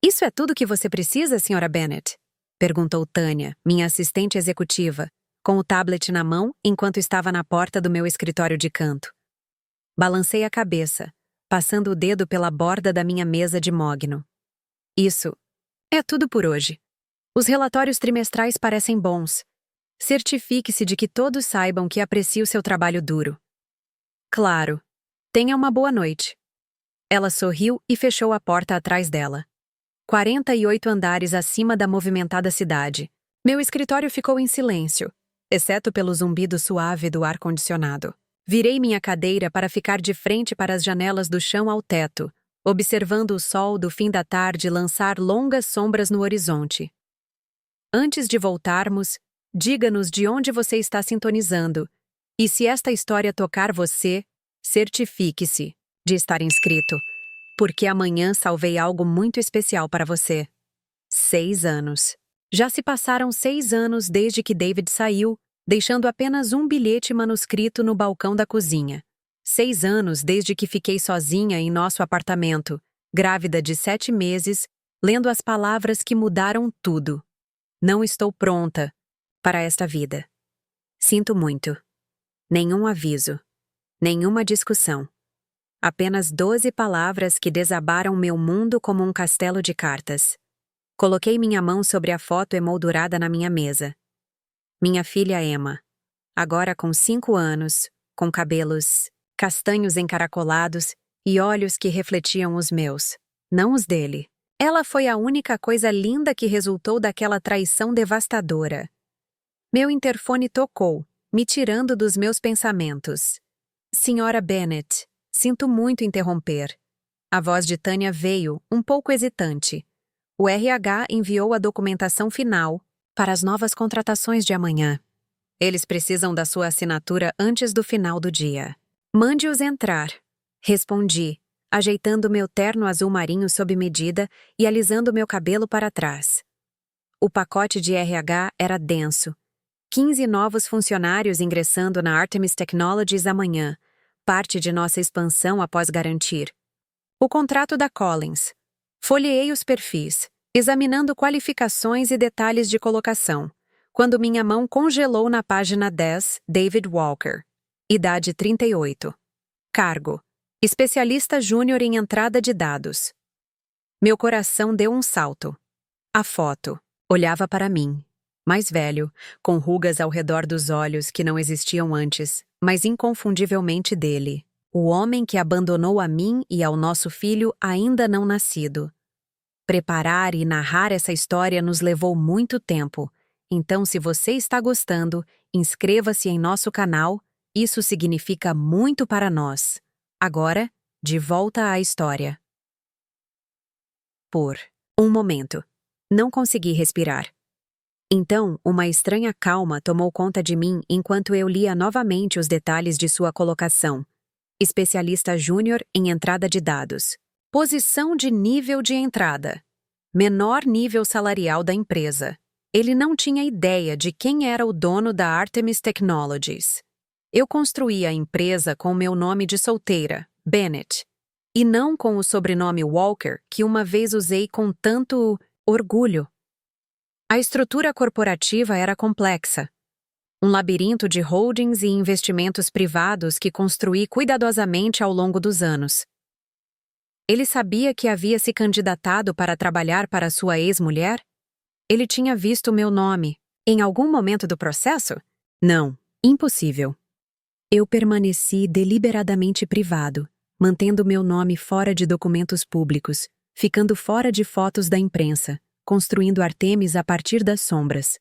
Isso é tudo que você precisa, Sra. Bennet? Perguntou Tânia, minha assistente executiva, com o tablet na mão enquanto estava na porta do meu escritório de canto. Balancei a cabeça, passando o dedo pela borda da minha mesa de mogno. Isso é tudo por hoje. Os relatórios trimestrais parecem bons. Certifique-se de que todos saibam que aprecio seu trabalho duro. Claro. Tenha uma boa noite. Ela sorriu e fechou a porta atrás dela. 48 andares acima da movimentada cidade. Meu escritório ficou em silêncio, exceto pelo zumbido suave do ar-condicionado. Virei minha cadeira para ficar de frente para as janelas do chão ao teto, observando o sol do fim da tarde lançar longas sombras no horizonte. Antes de voltarmos, diga-nos de onde você está sintonizando, e se esta história tocar você, certifique-se de estar inscrito, porque amanhã salvei algo muito especial para você. 6 anos. Já se passaram 6 anos desde que David saiu, deixando apenas um bilhete manuscrito no balcão da cozinha. 6 anos desde que fiquei sozinha em nosso apartamento, grávida de 7 meses, lendo as palavras que mudaram tudo. Não estou pronta para esta vida. Sinto muito. Nenhum aviso. Nenhuma discussão. Apenas 12 palavras que desabaram meu mundo como um castelo de cartas. Coloquei minha mão sobre a foto emoldurada na minha mesa. Minha filha Emma, agora com 5 anos, com cabelos castanhos encaracolados e olhos que refletiam os meus, não os dele. Ela foi a única coisa linda que resultou daquela traição devastadora. Meu interfone tocou, me tirando dos meus pensamentos. Sra. Bennet, sinto muito interromper. A voz de Tânia veio, um pouco hesitante. O RH enviou a documentação final para as novas contratações de amanhã. Eles precisam da sua assinatura antes do final do dia. Mande-os entrar. Respondi, ajeitando meu terno azul marinho sob medida e alisando meu cabelo para trás. O pacote de RH era denso. 15 novos funcionários ingressando na Artemis Technologies amanhã, parte de nossa expansão após garantir. O contrato da Collins. Folheei os perfis, examinando qualificações e detalhes de colocação, quando minha mão congelou na página 10, David Walker. Idade 38. Cargo: especialista júnior em entrada de dados. Meu coração deu um salto. A foto olhava para mim, mais velho, com rugas ao redor dos olhos que não existiam antes, mas inconfundivelmente dele. O homem que abandonou a mim e ao nosso filho ainda não nascido. Preparar e narrar essa história nos levou muito tempo, então se você está gostando, inscreva-se em nosso canal, isso significa muito para nós. Agora, de volta à história. Por um momento, não consegui respirar. Então, uma estranha calma tomou conta de mim enquanto eu lia novamente os detalhes de sua colocação. Especialista júnior em entrada de dados. Posição de nível de entrada. Menor nível salarial da empresa. Ele não tinha ideia de quem era o dono da Artemis Technologies. Eu construí a empresa com meu nome de solteira, Bennet, e não com o sobrenome Walker que uma vez usei com tanto orgulho. A estrutura corporativa era complexa. Um labirinto de holdings e investimentos privados que construí cuidadosamente ao longo dos anos. Ele sabia que havia se candidatado para trabalhar para sua ex-mulher? Ele tinha visto meu nome. Em algum momento do processo? Não, impossível. Eu permaneci deliberadamente privado, mantendo meu nome fora de documentos públicos, ficando fora de fotos da imprensa, construindo Artemis a partir das sombras.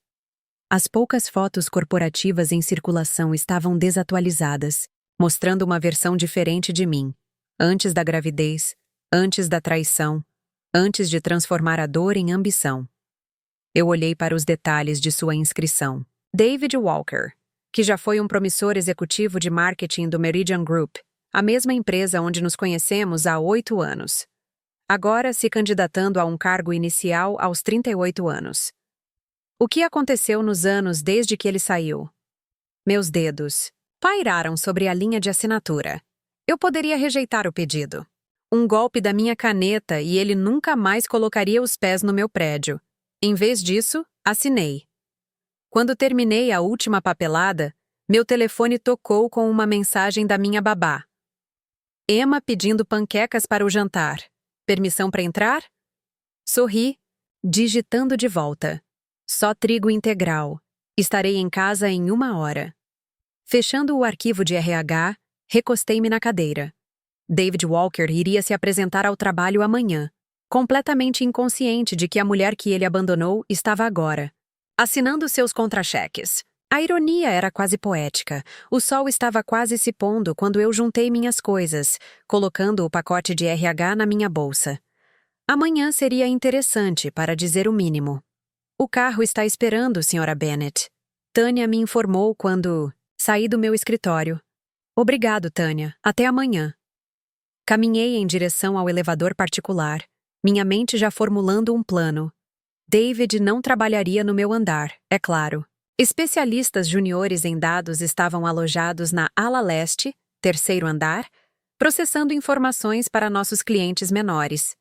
As poucas fotos corporativas em circulação estavam desatualizadas, mostrando uma versão diferente de mim, antes da gravidez, antes da traição, antes de transformar a dor em ambição. Eu olhei para os detalhes de sua inscrição. David Walker, que já foi um promissor executivo de marketing do Meridian Group, a mesma empresa onde nos conhecemos há 8 anos. Agora se candidatando a um cargo inicial aos 38 anos. O que aconteceu nos anos desde que ele saiu? Meus dedos pairaram sobre a linha de assinatura. Eu poderia rejeitar o pedido. Um golpe da minha caneta e ele nunca mais colocaria os pés no meu prédio. Em vez disso, assinei. Quando terminei a última papelada, meu telefone tocou com uma mensagem da minha babá. Emma pedindo panquecas para o jantar. Permissão para entrar? Sorri, digitando de volta. Só trigo integral. Estarei em casa em 1 hora. Fechando o arquivo de RH, recostei-me na cadeira. David Walker iria se apresentar ao trabalho amanhã, completamente inconsciente de que a mulher que ele abandonou estava agora, assinando seus contra-cheques. A ironia era quase poética. O sol estava quase se pondo quando eu juntei minhas coisas, colocando o pacote de RH na minha bolsa. Amanhã seria interessante, para dizer o mínimo. O carro está esperando, Sra. Bennet. Tânia me informou quando saí do meu escritório. Obrigado, Tânia. Até amanhã. Caminhei em direção ao elevador particular, minha mente já formulando um plano. David não trabalharia no meu andar, é claro. Especialistas juniores em dados estavam alojados na ala leste, 3º andar, processando informações para nossos clientes menores.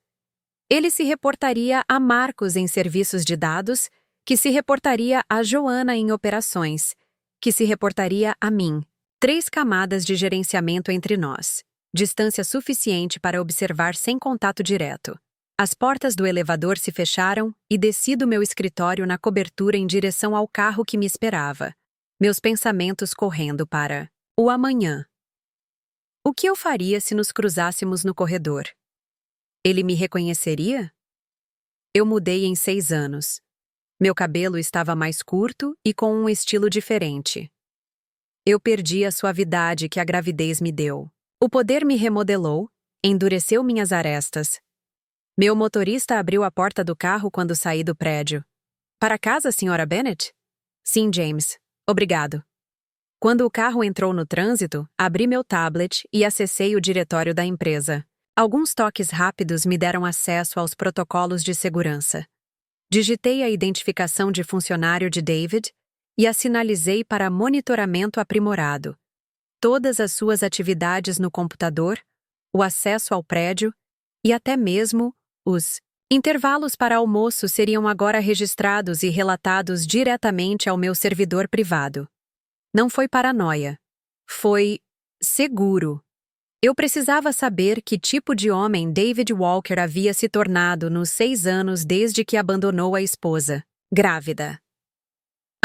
Ele se reportaria a Marcos em serviços de dados, que se reportaria a Joana em operações, que se reportaria a mim. 3 camadas de gerenciamento entre nós. Distância suficiente para observar sem contato direto. As portas do elevador se fecharam e desci do meu escritório na cobertura em direção ao carro que me esperava. Meus pensamentos correndo para o amanhã. O que eu faria se nos cruzássemos no corredor? Ele me reconheceria? Eu mudei em 6 anos. Meu cabelo estava mais curto e com um estilo diferente. Eu perdi a suavidade que a gravidez me deu. O poder me remodelou, endureceu minhas arestas. Meu motorista abriu a porta do carro quando saí do prédio. Para casa, Sra. Bennet? Sim, James. Obrigado. Quando o carro entrou no trânsito, abri meu tablet e acessei o diretório da empresa. Alguns toques rápidos me deram acesso aos protocolos de segurança. Digitei a identificação de funcionário de David e a sinalizei para monitoramento aprimorado. Todas as suas atividades no computador, o acesso ao prédio e até mesmo os intervalos para almoço seriam agora registrados e relatados diretamente ao meu servidor privado. Não foi paranoia. Foi seguro. Eu precisava saber que tipo de homem David Walker havia se tornado nos 6 anos desde que abandonou a esposa, grávida.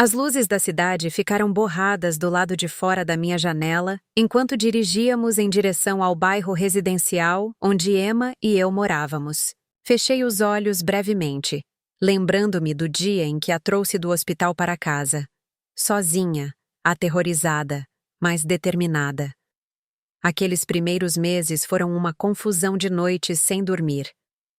As luzes da cidade ficaram borradas do lado de fora da minha janela enquanto dirigíamos em direção ao bairro residencial onde Emma e eu morávamos. Fechei os olhos brevemente, lembrando-me do dia em que a trouxe do hospital para casa. Sozinha, aterrorizada, mas determinada. Aqueles primeiros meses foram uma confusão de noites sem dormir.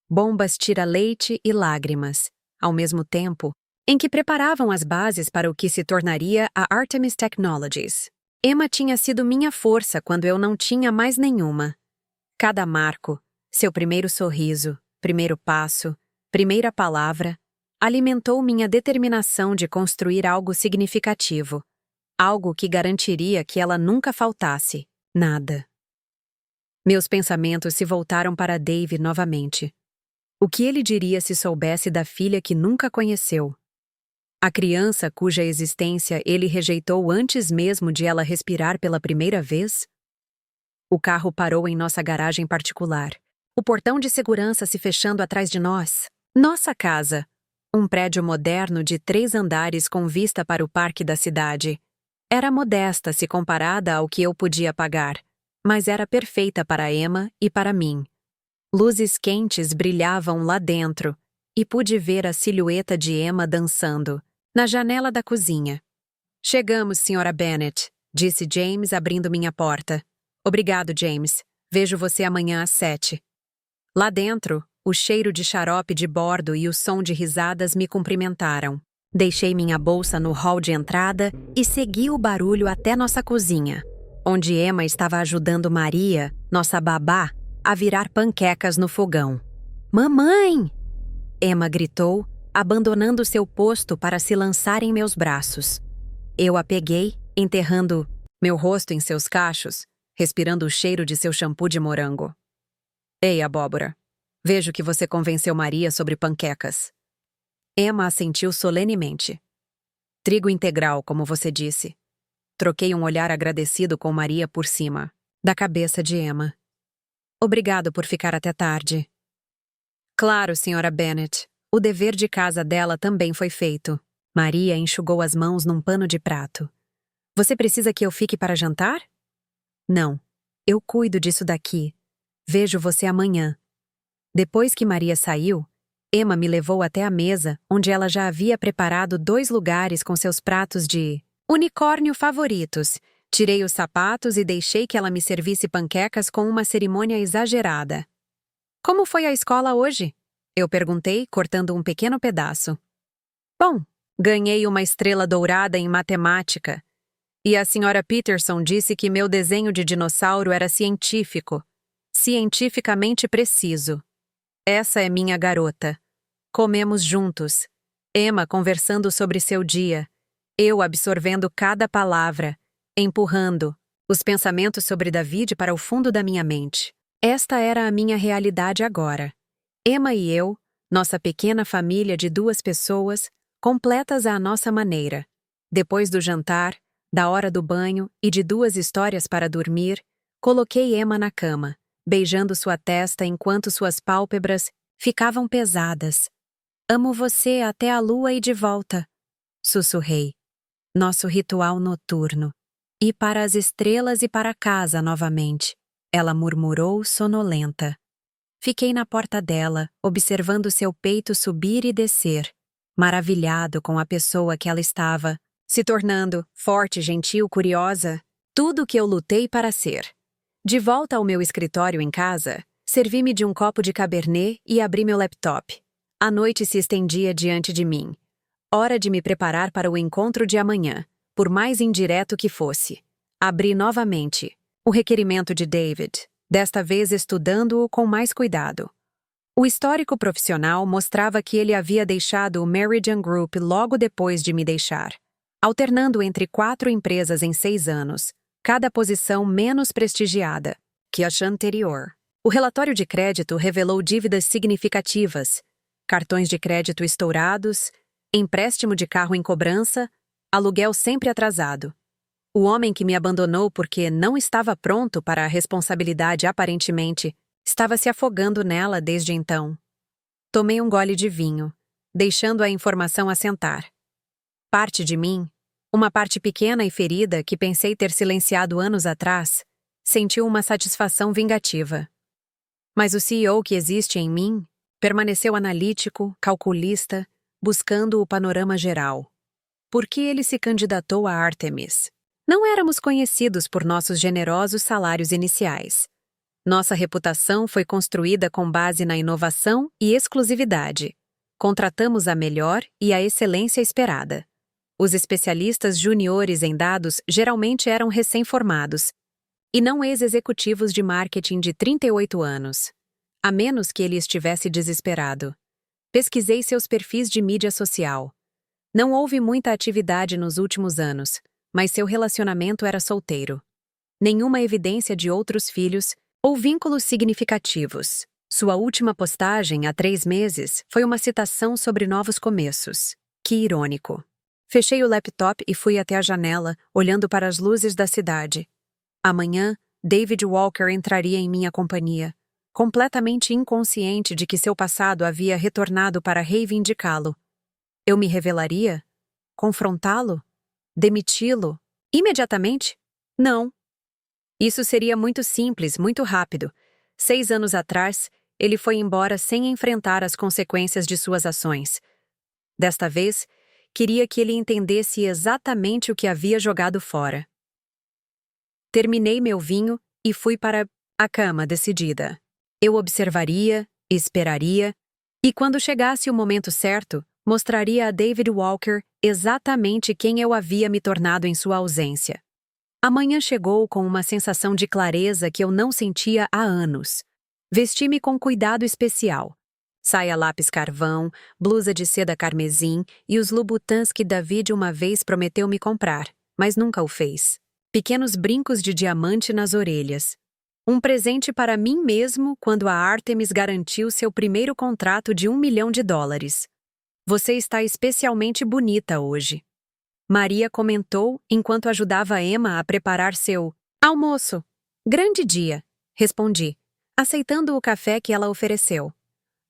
Bombas tira-leite e lágrimas, ao mesmo tempo em que preparavam as bases para o que se tornaria a Artemis Technologies. Emma tinha sido minha força quando eu não tinha mais nenhuma. Cada marco, seu primeiro sorriso, primeiro passo, primeira palavra, alimentou minha determinação de construir algo significativo, algo que garantiria que ela nunca faltasse, nada. Meus pensamentos se voltaram para Dave novamente. O que ele diria se soubesse da filha que nunca conheceu? A criança cuja existência ele rejeitou antes mesmo de ela respirar pela primeira vez? O carro parou em nossa garagem particular. O portão de segurança se fechando atrás de nós. Nossa casa. Um prédio moderno de 3 andares com vista para o parque da cidade. Era modesta se comparada ao que eu podia pagar, mas era perfeita para Emma e para mim. Luzes quentes brilhavam lá dentro, e pude ver a silhueta de Emma dançando, na janela da cozinha. Chegamos, Sra. Bennet, disse James abrindo minha porta. Obrigado, James. Vejo você amanhã às 7. Lá dentro, o cheiro de xarope de bordo e o som de risadas me cumprimentaram. Deixei minha bolsa no hall de entrada e segui o barulho até nossa cozinha, onde Emma estava ajudando Maria, nossa babá, a virar panquecas no fogão. Mamãe! Emma gritou, abandonando seu posto para se lançar em meus braços. Eu a peguei, enterrando meu rosto em seus cachos, respirando o cheiro de seu shampoo de morango. Ei, abóbora. Vejo que você convenceu Maria sobre panquecas. Emma assentiu solenemente. Trigo integral, como você disse. Troquei um olhar agradecido com Maria por cima da cabeça de Emma. Obrigado por ficar até tarde. Claro, senhora Bennet. O dever de casa dela também foi feito. Maria enxugou as mãos num pano de prato. Você precisa que eu fique para jantar? Não. Eu cuido disso daqui. Vejo você amanhã. Depois que Maria saiu, Emma me levou até a mesa, onde ela já havia preparado 2 lugares com seus pratos de unicórnio favoritos. Tirei os sapatos e deixei que ela me servisse panquecas com uma cerimônia exagerada. Como foi a escola hoje? Eu perguntei, cortando um pequeno pedaço. Bom, ganhei uma estrela dourada em matemática. E a senhora Peterson disse que meu desenho de dinossauro era científico. Cientificamente preciso. Essa é minha garota. Comemos juntos. Emma conversando sobre seu dia. Eu absorvendo cada palavra, empurrando os pensamentos sobre David para o fundo da minha mente. Esta era a minha realidade agora. Emma e eu, nossa pequena família de 2 pessoas, completas à nossa maneira. Depois do jantar, da hora do banho e de 2 histórias para dormir, coloquei Emma na cama, beijando sua testa enquanto suas pálpebras ficavam pesadas. Amo você até a lua e de volta, sussurrei. Nosso ritual noturno. E para as estrelas e para casa novamente, ela murmurou sonolenta. Fiquei na porta dela, observando seu peito subir e descer, maravilhado com a pessoa que ela estava, se tornando forte, gentil, curiosa, tudo o que eu lutei para ser. De volta ao meu escritório em casa, servi-me de um copo de cabernet e abri meu laptop. A noite se estendia diante de mim. Hora de me preparar para o encontro de amanhã, por mais indireto que fosse. Abri novamente o requerimento de David, desta vez estudando-o com mais cuidado. O histórico profissional mostrava que ele havia deixado o Meridian Group logo depois de me deixar, alternando entre 4 empresas em 6 anos, cada posição menos prestigiada que a anterior. O relatório de crédito revelou dívidas significativas, cartões de crédito estourados, empréstimo de carro em cobrança, aluguel sempre atrasado. O homem que me abandonou porque não estava pronto para a responsabilidade aparentemente, estava se afogando nela desde então. Tomei um gole de vinho, deixando a informação assentar. Parte de mim, uma parte pequena e ferida que pensei ter silenciado anos atrás, sentiu uma satisfação vingativa. Mas o CEO que existe em mim permaneceu analítico, calculista, buscando o panorama geral. Por que ele se candidatou a Artemis? Não éramos conhecidos por nossos generosos salários iniciais. Nossa reputação foi construída com base na inovação e exclusividade. Contratamos a melhor e a excelência esperada. Os especialistas juniores em dados geralmente eram recém-formados, e não ex-executivos de marketing de 38 anos. A menos que ele estivesse desesperado. Pesquisei seus perfis de mídia social. Não houve muita atividade nos últimos anos, mas seu relacionamento era solteiro. Nenhuma evidência de outros filhos ou vínculos significativos. Sua última postagem, há 3 meses, foi uma citação sobre novos começos. Que irônico. Fechei o laptop e fui até a janela, olhando para as luzes da cidade. Amanhã, David Walker entraria em minha companhia, completamente inconsciente de que seu passado havia retornado para reivindicá-lo. Eu me revelaria? Confrontá-lo? Demiti-lo? Imediatamente? Não. Isso seria muito simples, muito rápido. 6 anos atrás, ele foi embora sem enfrentar as consequências de suas ações. Desta vez, queria que ele entendesse exatamente o que havia jogado fora. Terminei meu vinho e fui para a cama decidida. Eu observaria, esperaria, e quando chegasse o momento certo, mostraria a David Walker exatamente quem eu havia me tornado em sua ausência. A manhã chegou com uma sensação de clareza que eu não sentia há anos. Vesti-me com cuidado especial. Saia lápis carvão, blusa de seda carmesim e os Louboutins que David uma vez prometeu me comprar, mas nunca o fez. Pequenos brincos de diamante nas orelhas. Um presente para mim mesmo quando a Artemis garantiu seu primeiro contrato de $1 milhão. Você está especialmente bonita hoje. Maria comentou enquanto ajudava Emma a preparar seu almoço. Grande dia, respondi, aceitando o café que ela ofereceu.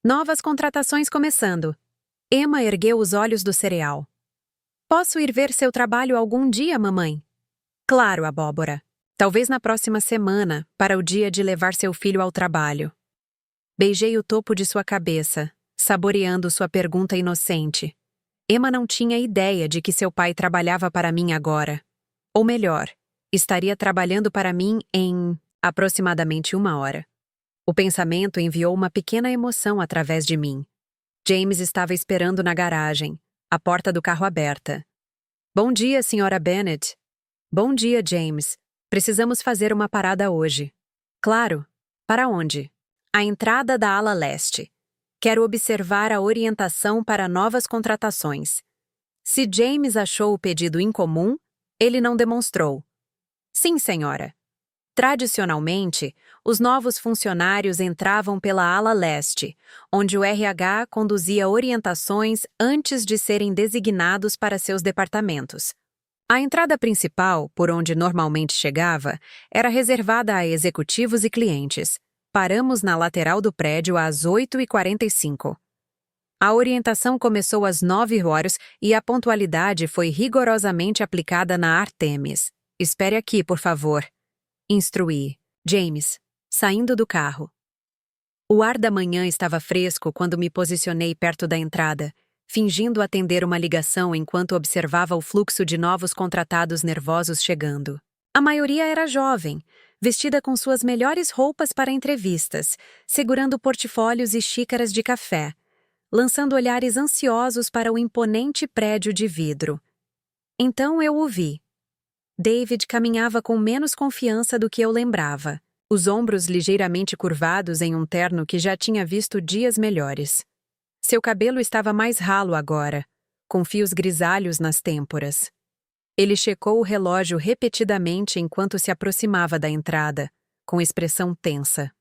Novas contratações começando. Emma ergueu os olhos do cereal. Posso ir ver seu trabalho algum dia, mamãe? Claro, abóbora. Talvez na próxima semana, para o dia de levar seu filho ao trabalho. Beijei o topo de sua cabeça, saboreando sua pergunta inocente. Emma não tinha ideia de que seu pai trabalhava para mim agora. Ou melhor, estaria trabalhando para mim em aproximadamente 1 hora. O pensamento enviou uma pequena emoção através de mim. James estava esperando na garagem, a porta do carro aberta. Bom dia, Sra. Bennet. Bom dia, James. Precisamos fazer uma parada hoje. Claro. Para onde? A entrada da ala leste. Quero observar a orientação para novas contratações. Se James achou o pedido incomum, ele não demonstrou. Sim, senhora. Tradicionalmente, os novos funcionários entravam pela ala leste, onde o RH conduzia orientações antes de serem designados para seus departamentos. A entrada principal, por onde normalmente chegava, era reservada a executivos e clientes. Paramos na lateral do prédio às 8h45. A orientação começou às 9 horas e a pontualidade foi rigorosamente aplicada na Artemis. Espere aqui, por favor. Instruí. James, saindo do carro. O ar da manhã estava fresco quando me posicionei perto da entrada, fingindo atender uma ligação enquanto observava o fluxo de novos contratados nervosos chegando. A maioria era jovem, vestida com suas melhores roupas para entrevistas, segurando portfólios e xícaras de café, lançando olhares ansiosos para o imponente prédio de vidro. Então eu o vi. David caminhava com menos confiança do que eu lembrava, os ombros ligeiramente curvados em um terno que já tinha visto dias melhores. Seu cabelo estava mais ralo agora, com fios grisalhos nas têmporas. Ele checou o relógio repetidamente enquanto se aproximava da entrada, com expressão tensa.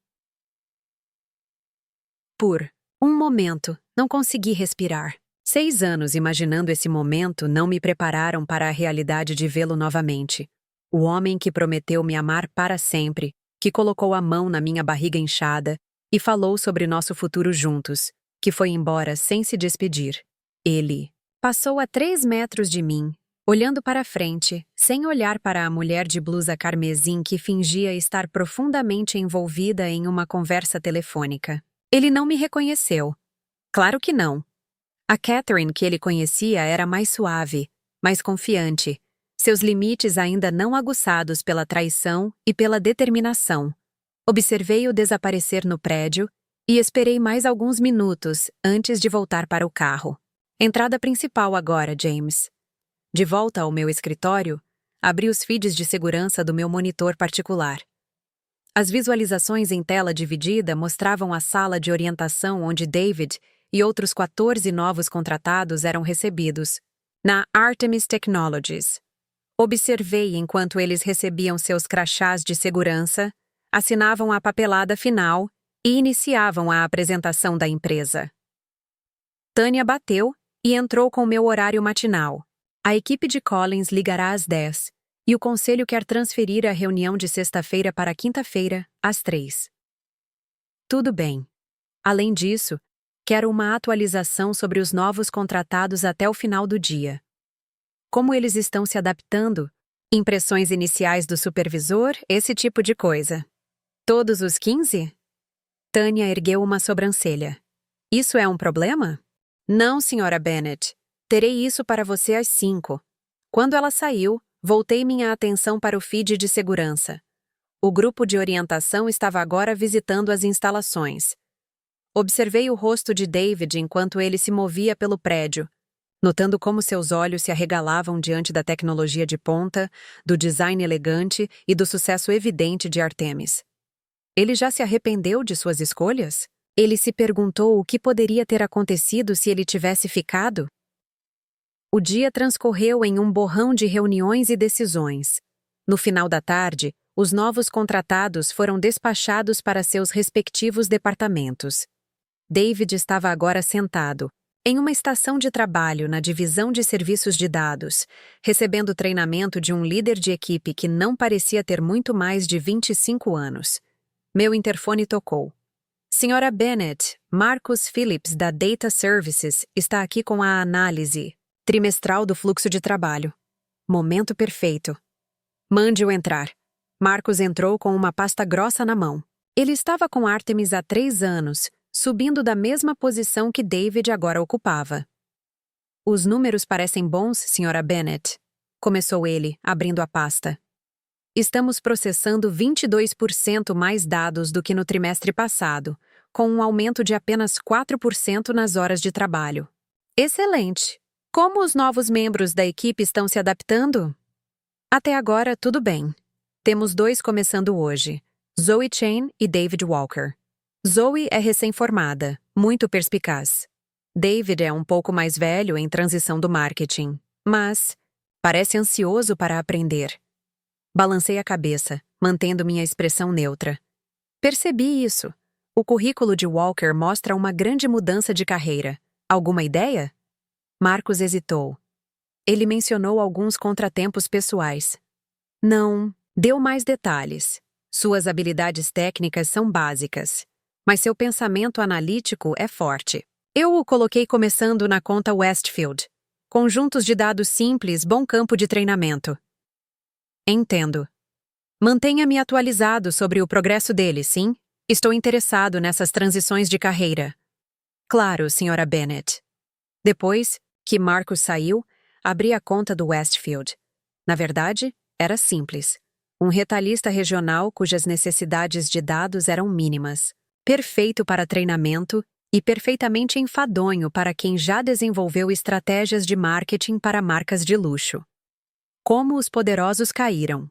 Por um momento, não consegui respirar. 6 anos imaginando esse momento não me prepararam para a realidade de vê-lo novamente. O homem que prometeu me amar para sempre, que colocou a mão na minha barriga inchada e falou sobre nosso futuro juntos, que foi embora sem se despedir. Ele passou a 3 metros de mim, olhando para frente, sem olhar para a mulher de blusa carmesim que fingia estar profundamente envolvida em uma conversa telefônica. Ele não me reconheceu. Claro que não. A Catherine que ele conhecia era mais suave, mais confiante, seus limites ainda não aguçados pela traição e pela determinação. Observei-o desaparecer no prédio e esperei mais alguns minutos antes de voltar para o carro. Entrada principal agora, James. De volta ao meu escritório, abri os feeds de segurança do meu monitor particular. As visualizações em tela dividida mostravam a sala de orientação onde David e outros 14 novos contratados eram recebidos, na Artemis Technologies. Observei enquanto eles recebiam seus crachás de segurança, assinavam a papelada final e iniciavam a apresentação da empresa. Tânia bateu e entrou com meu horário matinal. A equipe de Collins ligará às 10 e o conselho quer transferir a reunião de sexta-feira para quinta-feira, às 3. Tudo bem. Além disso, quero uma atualização sobre os novos contratados até o final do dia. Como eles estão se adaptando? Impressões iniciais do supervisor, esse tipo de coisa. Todos os 15? Tânia ergueu uma sobrancelha. Isso é um problema? Não, Sra. Bennet. Terei isso para você às 5. Quando ela saiu, voltei minha atenção para o feed de segurança. O grupo de orientação estava agora visitando as instalações. Observei o rosto de David enquanto ele se movia pelo prédio, notando como seus olhos se arregalavam diante da tecnologia de ponta, do design elegante e do sucesso evidente de Artemis. Ele já se arrependeu de suas escolhas? Ele se perguntou o que poderia ter acontecido se ele tivesse ficado? O dia transcorreu em um borrão de reuniões e decisões. No final da tarde, os novos contratados foram despachados para seus respectivos departamentos. David estava agora sentado, em uma estação de trabalho na divisão de serviços de dados, recebendo treinamento de um líder de equipe que não parecia ter muito mais de 25 anos. Meu interfone tocou. Senhora Bennett, Marcus Phillips, da Data Services, está aqui com a análise trimestral do fluxo de trabalho. Momento perfeito. Mande-o entrar. Marcus entrou com uma pasta grossa na mão. Ele estava com Artemis há 3 anos, subindo da mesma posição que David agora ocupava. Os números parecem bons, Sra. Bennett, começou ele, abrindo a pasta. Estamos processando 22% mais dados do que no trimestre passado, com um aumento de apenas 4% nas horas de trabalho. Excelente! Como os novos membros da equipe estão se adaptando? Até agora, tudo bem. Temos 2 começando hoje, Zoe Chain e David Walker. Zoe é recém-formada, muito perspicaz. David é um pouco mais velho em transição do marketing, mas parece ansioso para aprender. Balancei a cabeça, mantendo minha expressão neutra. Percebi isso. O currículo de Walker mostra uma grande mudança de carreira. Alguma ideia? Marcus hesitou. Ele mencionou alguns contratempos pessoais. Não, deu mais detalhes. Suas habilidades técnicas são básicas, mas seu pensamento analítico é forte. Eu o coloquei começando na conta Westfield. Conjuntos de dados simples, bom campo de treinamento. Entendo. Mantenha-me atualizado sobre o progresso dele, sim? Estou interessado nessas transições de carreira. Claro, Sra. Bennett. Depois que Marcus saiu, abri a conta do Westfield. Na verdade, era simples. Um retalhista regional cujas necessidades de dados eram mínimas. Perfeito para treinamento e perfeitamente enfadonho para quem já desenvolveu estratégias de marketing para marcas de luxo. Como os poderosos caíram.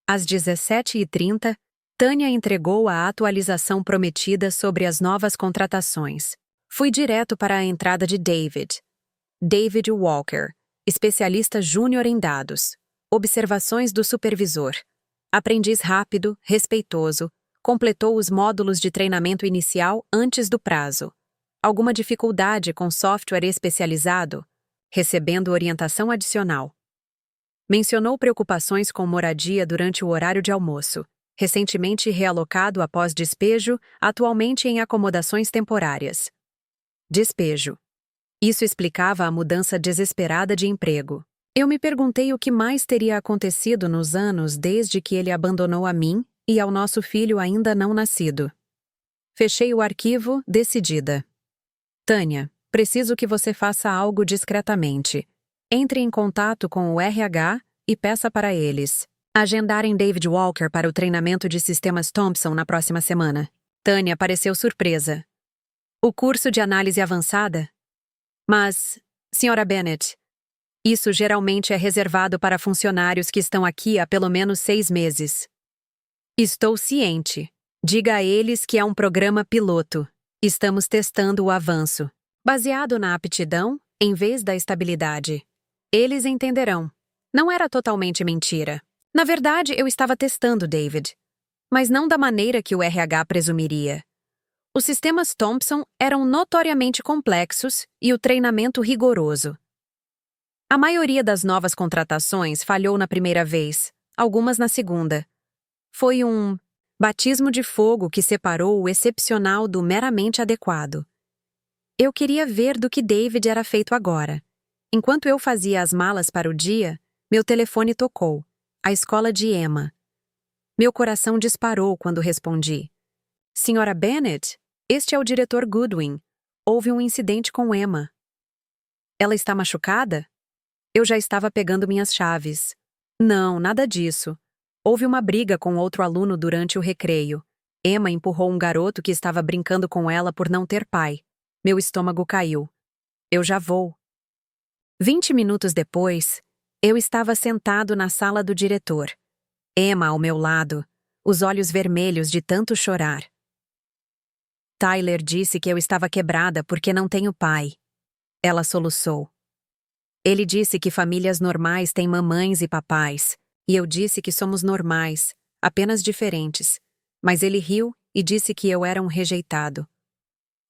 Às 17h30, Tânia entregou a atualização prometida sobre as novas contratações. Fui direto para a entrada de David. David Walker, especialista júnior em dados. Observações do supervisor. Aprendiz rápido, respeitoso, completou os módulos de treinamento inicial antes do prazo. Alguma dificuldade com software especializado? Recebendo orientação adicional. Mencionou preocupações com moradia durante o horário de almoço. Recentemente realocado após despejo, atualmente em acomodações temporárias. Despejo. Isso explicava a mudança desesperada de emprego. Eu me perguntei o que mais teria acontecido nos anos desde que ele abandonou a mim e ao nosso filho ainda não nascido. Fechei o arquivo, decidida. Tânia, preciso que você faça algo discretamente. Entre em contato com o RH e peça para eles agendarem David Walker para o treinamento de sistemas Thompson na próxima semana. Tânia pareceu surpresa. O curso de análise avançada? Mas, Sra. Bennett, isso geralmente é reservado para funcionários que estão aqui há pelo menos 6 meses. Estou ciente. Diga a eles que é um programa piloto. Estamos testando o avanço, baseado na aptidão em vez da estabilidade. Eles entenderão. Não era totalmente mentira. Na verdade, eu estava testando David, mas não da maneira que o RH presumiria. Os sistemas Thompson eram notoriamente complexos e o treinamento rigoroso. A maioria das novas contratações falhou na primeira vez, algumas na segunda. Foi um batismo de fogo que separou o excepcional do meramente adequado. Eu queria ver do que David era feito agora. Enquanto eu fazia as malas para o dia, meu telefone tocou. A escola de Emma. Meu coração disparou quando respondi. Sra. Bennett, este é o diretor Goodwin. Houve um incidente com Emma. Ela está machucada? Eu já estava pegando minhas chaves. Não, nada disso. Houve uma briga com outro aluno durante o recreio. Emma empurrou um garoto que estava brincando com ela por não ter pai. Meu estômago caiu. Eu já vou. 20 minutos depois, eu estava sentado na sala do diretor. Emma ao meu lado, os olhos vermelhos de tanto chorar. Tyler disse que eu estava quebrada porque não tenho pai. Ela soluçou. Ele disse que famílias normais têm mamães e papais, E eu disse que somos normais, apenas diferentes. Mas ele riu e disse que eu era um rejeitado.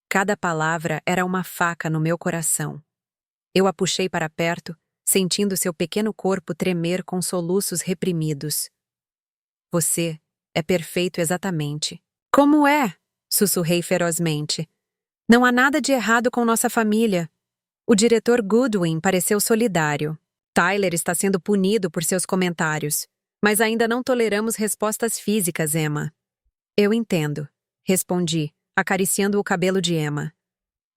Cada palavra era uma faca no meu coração. Eu a puxei para perto, sentindo seu pequeno corpo tremer com soluços reprimidos. Você é perfeito exatamente. Como é? Sussurrei ferozmente. Não há nada de errado com nossa família. O diretor Goodwin pareceu solidário. Tyler está sendo punido por seus comentários. Mas ainda não toleramos respostas físicas, Emma. Eu entendo, respondi, acariciando o cabelo de Emma.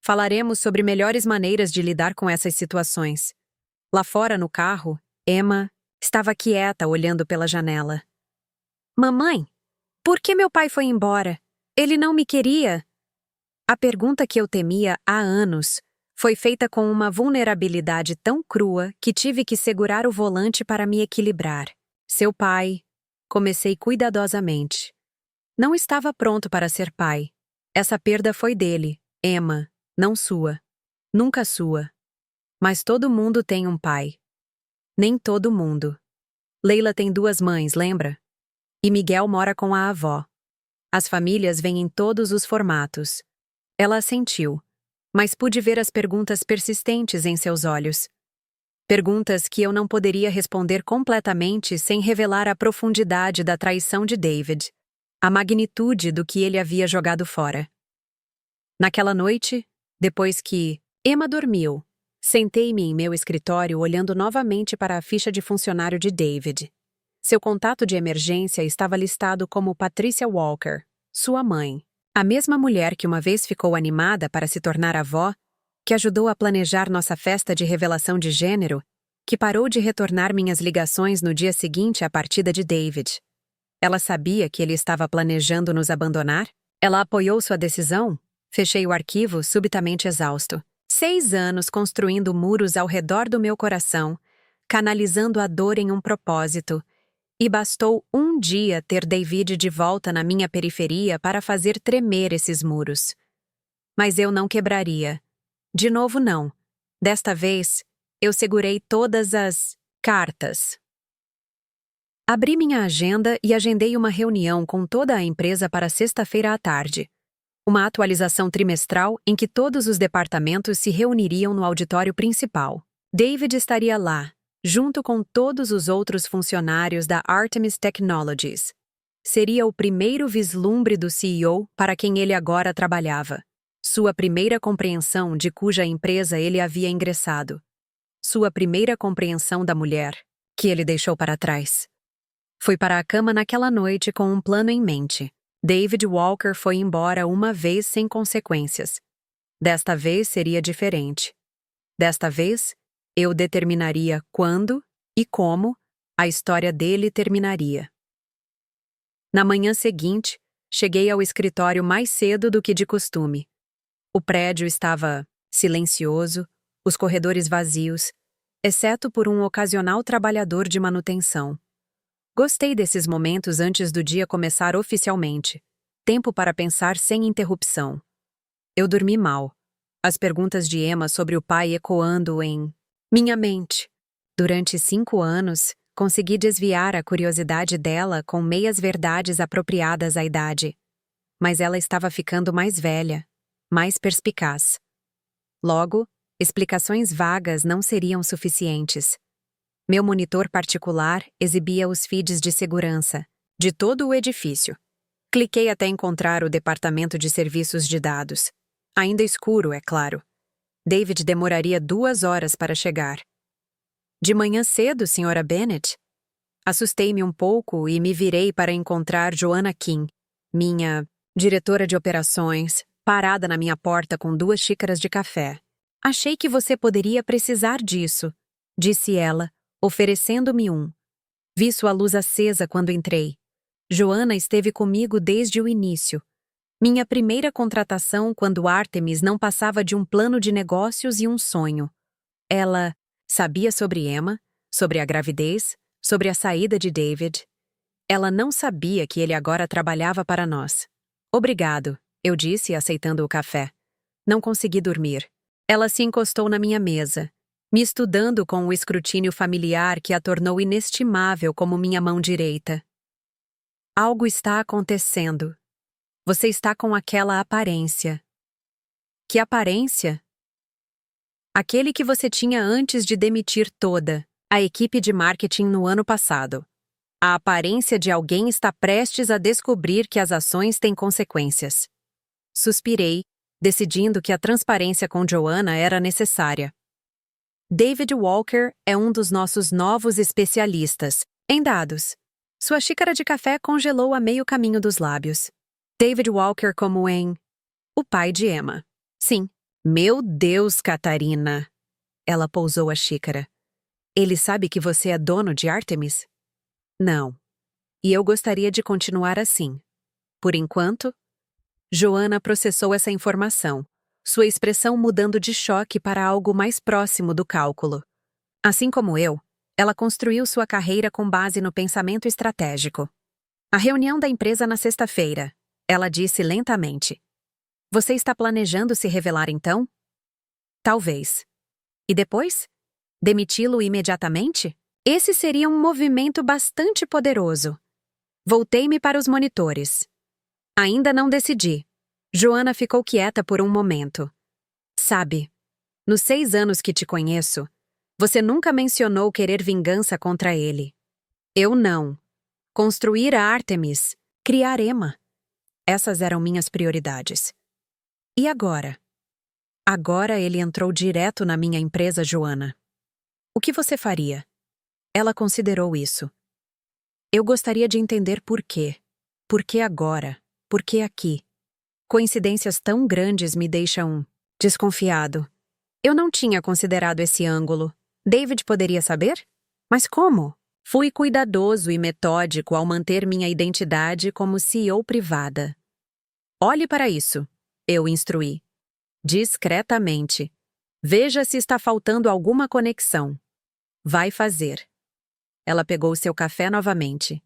Falaremos sobre melhores maneiras de lidar com essas situações. Lá fora, no carro, Emma estava quieta olhando pela janela. Mamãe, por que meu pai foi embora? Ele não me queria? A pergunta que eu temia há anos foi feita com uma vulnerabilidade tão crua que tive que segurar o volante para me equilibrar. Seu pai, comecei cuidadosamente. Não estava pronto para ser pai. Essa perda foi dele, Emma, não sua. Nunca sua. Mas todo mundo tem um pai. Nem todo mundo. Leila tem 2 mães, lembra? E Miguel mora com a avó. As famílias vêm em todos os formatos. Ela assentiu, mas pude ver as perguntas persistentes em seus olhos. Perguntas que eu não poderia responder completamente sem revelar a profundidade da traição de David, a magnitude do que ele havia jogado fora. Naquela noite, depois que Emma dormiu, sentei-me em meu escritório olhando novamente para a ficha de funcionário de David. Seu contato de emergência estava listado como Patricia Walker, sua mãe. A mesma mulher que uma vez ficou animada para se tornar avó, que ajudou a planejar nossa festa de revelação de gênero, que parou de retornar minhas ligações no dia seguinte à partida de David. Ela sabia que ele estava planejando nos abandonar? Ela apoiou sua decisão? Fechei o arquivo subitamente exausto. 6 anos construindo muros ao redor do meu coração, canalizando a dor em um propósito. E bastou um dia ter David de volta na minha periferia para fazer tremer esses muros. Mas eu não quebraria. De novo, não. Desta vez, eu segurei todas as cartas. Abri minha agenda e agendei uma reunião com toda a empresa para sexta-feira à tarde. Uma atualização trimestral em que todos os departamentos se reuniriam no auditório principal. David estaria lá, junto com todos os outros funcionários da Artemis Technologies. Seria o primeiro vislumbre do CEO para quem ele agora trabalhava. Sua primeira compreensão de cuja empresa ele havia ingressado. Sua primeira compreensão da mulher, que ele deixou para trás. Fui para a cama naquela noite com um plano em mente. David Walker foi embora uma vez sem consequências. Desta vez seria diferente. Desta vez, eu determinaria quando e como a história dele terminaria. Na manhã seguinte, cheguei ao escritório mais cedo do que de costume. O prédio estava silencioso, os corredores vazios, exceto por um ocasional trabalhador de manutenção. Gostei desses momentos antes do dia começar oficialmente. Tempo para pensar sem interrupção. Eu dormi mal. As perguntas de Emma sobre o pai ecoando em minha mente. Durante 5 anos, consegui desviar a curiosidade dela com meias-verdades apropriadas à idade. Mas ela estava ficando mais velha, mais perspicaz. Logo, explicações vagas não seriam suficientes. Meu monitor particular exibia os feeds de segurança, de todo o edifício. Cliquei até encontrar o departamento de serviços de dados. Ainda escuro, é claro. David demoraria 2 horas para chegar. De manhã cedo, Sra. Bennett? Assustei-me um pouco e me virei para encontrar Joanna King, minha diretora de operações, parada na minha porta com 2 xícaras de café. Achei que você poderia precisar disso, disse ela, oferecendo-me um. Vi sua luz acesa quando entrei. Joanna esteve comigo desde o início. Minha primeira contratação quando Artemis não passava de um plano de negócios e um sonho. Ela sabia sobre Emma, sobre a gravidez, sobre a saída de David. Ela não sabia que ele agora trabalhava para nós. Obrigado, eu disse, aceitando o café. Não consegui dormir. Ela se encostou na minha mesa. me estudando com o escrutínio familiar que a tornou inestimável como minha mão direita. Algo está acontecendo. Você está com aquela aparência. Que aparência? Aquele que você tinha antes de demitir toda a equipe de marketing no ano passado. A aparência de alguém está prestes a descobrir que as ações têm consequências. Suspirei, decidindo que a transparência com Joanna era necessária. David Walker é um dos nossos novos especialistas em dados. Sua xícara de café congelou a meio caminho dos lábios. David Walker como em... o pai de Emma. Sim. Meu Deus, Catarina. Ela pousou a xícara. Ele sabe que você é dono de Artemis? Não. E eu gostaria de continuar assim. Por enquanto... Joanna processou essa informação, sua expressão mudando de choque para algo mais próximo do cálculo. Assim como eu, ela construiu sua carreira com base no pensamento estratégico. A reunião da empresa na sexta-feira, ela disse lentamente. Você está planejando se revelar então? Talvez. E depois? Demiti-lo imediatamente? Esse seria um movimento bastante poderoso. Voltei-me para os monitores. Ainda não decidi. Joanna ficou quieta por um momento. Sabe, nos 6 anos que te conheço, você nunca mencionou querer vingança contra ele. Eu não. Construir a Artemis, criar Emma. Essas eram minhas prioridades. E agora? Agora ele entrou direto na minha empresa, Joanna. O que você faria? Ela considerou isso. Eu gostaria de entender por quê. Por que agora? Por que aqui? Coincidências tão grandes me deixam desconfiado. Eu não tinha considerado esse ângulo. David poderia saber? Mas como? Fui cuidadoso e metódico ao manter minha identidade como CEO privada. Olhe para isso, eu instruí. Discretamente. Veja se está faltando alguma conexão. Vai fazer. Ela pegou seu café novamente.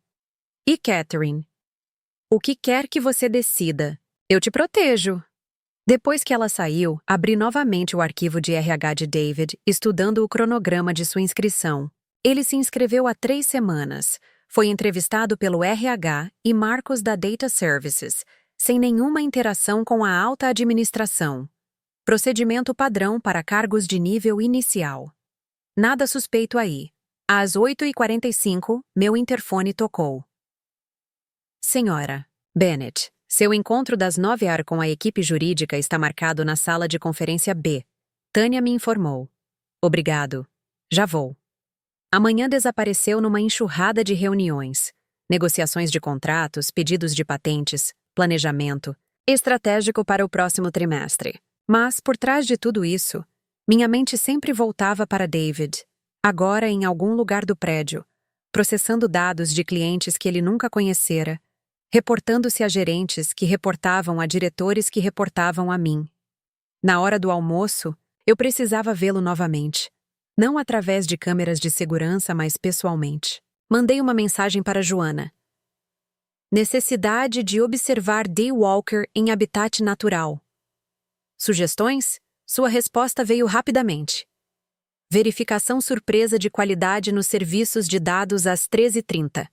E Catherine? O que quer que você decida, eu te protejo. Depois que ela saiu, abri novamente o arquivo de RH de David, estudando o cronograma de sua inscrição. Ele se inscreveu há 3 semanas. Foi entrevistado pelo RH e Marcos da Data Services, sem nenhuma interação com a alta administração. Procedimento padrão para cargos de nível inicial. Nada suspeito aí. Às 8h45, meu interfone tocou. Senhora Bennett, seu encontro das 9h com a equipe jurídica está marcado na sala de conferência B. Tânia me informou. Obrigado. Já vou. Amanhã desapareceu numa enxurrada de reuniões. Negociações de contratos, pedidos de patentes, planejamento, estratégico para o próximo trimestre. Mas, por trás de tudo isso, minha mente sempre voltava para David, agora em algum lugar do prédio, processando dados de clientes que ele nunca conhecera, reportando-se a gerentes que reportavam a diretores que reportavam a mim. Na hora do almoço, eu precisava vê-lo novamente, não através de câmeras de segurança, mas pessoalmente. Mandei uma mensagem para Joanna. Necessidade de observar D. Walker em habitat natural. Sugestões? Sua resposta veio rapidamente. Verificação surpresa de qualidade nos serviços de dados às 13h30.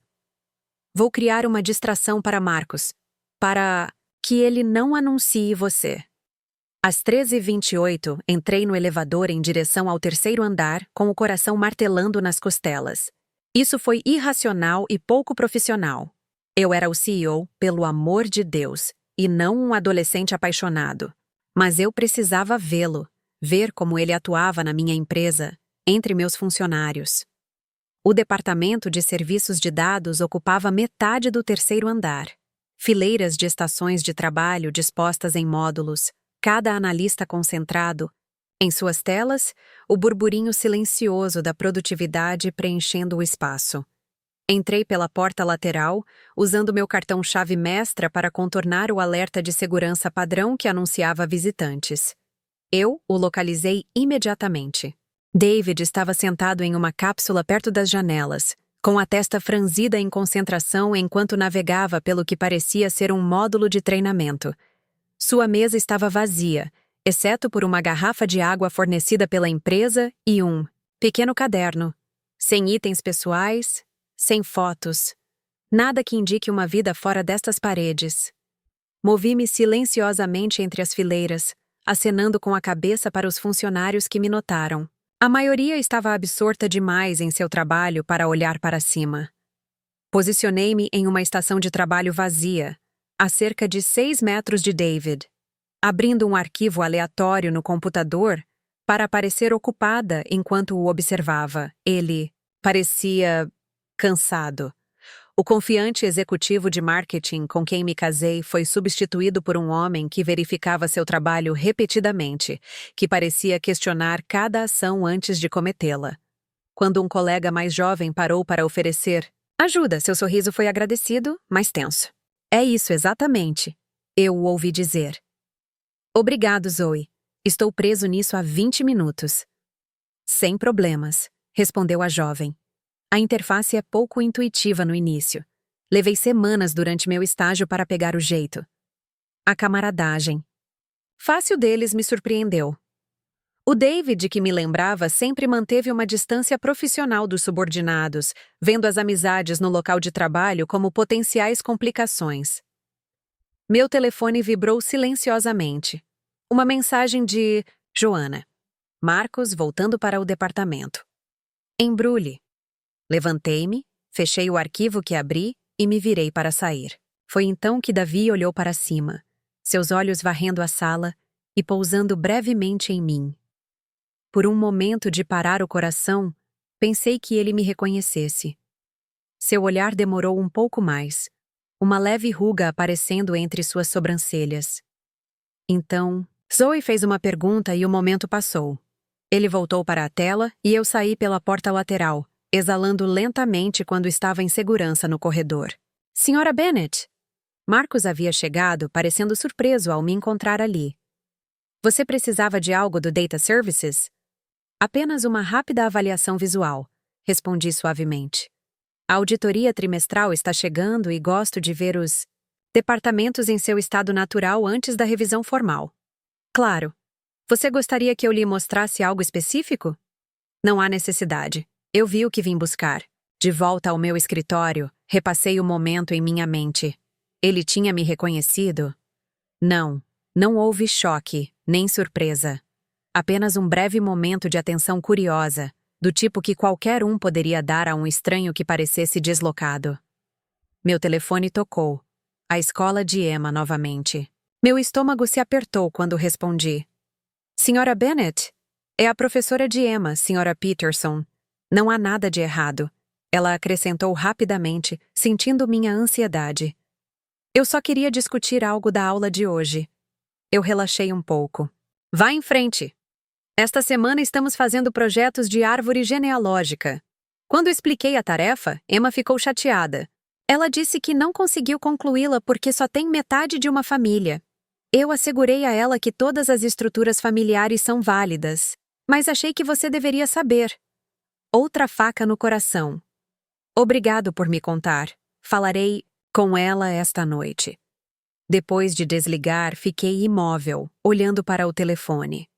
Vou criar uma distração para Marcos, para que ele não anuncie você. Às 13h28, entrei no elevador em direção ao 3º andar, com o coração martelando nas costelas. Isso foi irracional e pouco profissional. Eu era o CEO, pelo amor de Deus, e não um adolescente apaixonado. Mas eu precisava vê-lo, ver como ele atuava na minha empresa, entre meus funcionários. O departamento de serviços de dados ocupava metade do 3º andar. Fileiras de estações de trabalho dispostas em módulos, cada analista concentrado. Em suas telas, o burburinho silencioso da produtividade preenchendo o espaço. Entrei pela porta lateral, usando meu cartão-chave mestra para contornar o alerta de segurança padrão que anunciava visitantes. Eu o localizei imediatamente. David estava sentado em uma cápsula perto das janelas, com a testa franzida em concentração enquanto navegava pelo que parecia ser um módulo de treinamento. Sua mesa estava vazia, exceto por uma garrafa de água fornecida pela empresa e um pequeno caderno, sem itens pessoais, sem fotos, nada que indique uma vida fora destas paredes. Movi-me silenciosamente entre as fileiras, acenando com a cabeça para os funcionários que me notaram. A maioria estava absorta demais em seu trabalho para olhar para cima. Posicionei-me em uma estação de trabalho vazia, a cerca de 6 metros de David, abrindo um arquivo aleatório no computador para parecer ocupada enquanto o observava. Ele parecia cansado. O confiante executivo de marketing com quem me casei foi substituído por um homem que verificava seu trabalho repetidamente, que parecia questionar cada ação antes de cometê-la. Quando um colega mais jovem parou para oferecer ajuda, seu sorriso foi agradecido, mas tenso. É isso exatamente, eu o ouvi dizer. Obrigado, Zoe. Estou preso nisso há 20 minutos. Sem problemas, respondeu a jovem. A interface é pouco intuitiva no início. Levei semanas durante meu estágio para pegar o jeito. A camaradagem. Fácil deles me surpreendeu. O David, que me lembrava, sempre manteve uma distância profissional dos subordinados, vendo as amizades no local de trabalho como potenciais complicações. Meu telefone vibrou silenciosamente. Uma mensagem de Joana. Marcos voltando para o departamento. Embrulhe. Levantei-me, fechei o arquivo que abri e me virei para sair. Foi então que Davi olhou para cima, seus olhos varrendo a sala e pousando brevemente em mim. Por um momento de parar o coração, pensei que ele me reconhecesse. Seu olhar demorou um pouco mais, uma leve ruga aparecendo entre suas sobrancelhas. Então, Zoe fez uma pergunta e o momento passou. Ele voltou para a tela e eu saí pela porta lateral, exalando lentamente quando estava em segurança no corredor. Senhora Bennett! Marcos havia chegado, parecendo surpreso ao me encontrar ali. Você precisava de algo do Data Services? Apenas uma rápida avaliação visual, respondi suavemente. A auditoria trimestral está chegando e gosto de ver os departamentos em seu estado natural antes da revisão formal. Claro. Você gostaria que eu lhe mostrasse algo específico? Não há necessidade. Eu vi o que vim buscar. De volta ao meu escritório, repassei o momento em minha mente. Ele tinha me reconhecido? Não houve choque, nem surpresa. Apenas um breve momento de atenção curiosa, do tipo que qualquer um poderia dar a um estranho que parecesse deslocado. Meu telefone tocou. A escola de Emma novamente. Meu estômago se apertou quando respondi. Senhora Bennett? É a professora de Emma, Senhora Peterson. Não há nada de errado. Ela acrescentou rapidamente, sentindo minha ansiedade. Eu só queria discutir algo da aula de hoje. Eu relaxei um pouco. Vá em frente. Esta semana estamos fazendo projetos de árvore genealógica. Quando expliquei a tarefa, Emma ficou chateada. Ela disse que não conseguiu concluí-la porque só tem metade de uma família. Eu assegurei a ela que todas as estruturas familiares são válidas, mas achei que você deveria saber. Outra faca no coração. Obrigado por me contar. Falarei com ela esta noite. Depois de desligar, fiquei imóvel, olhando para o telefone.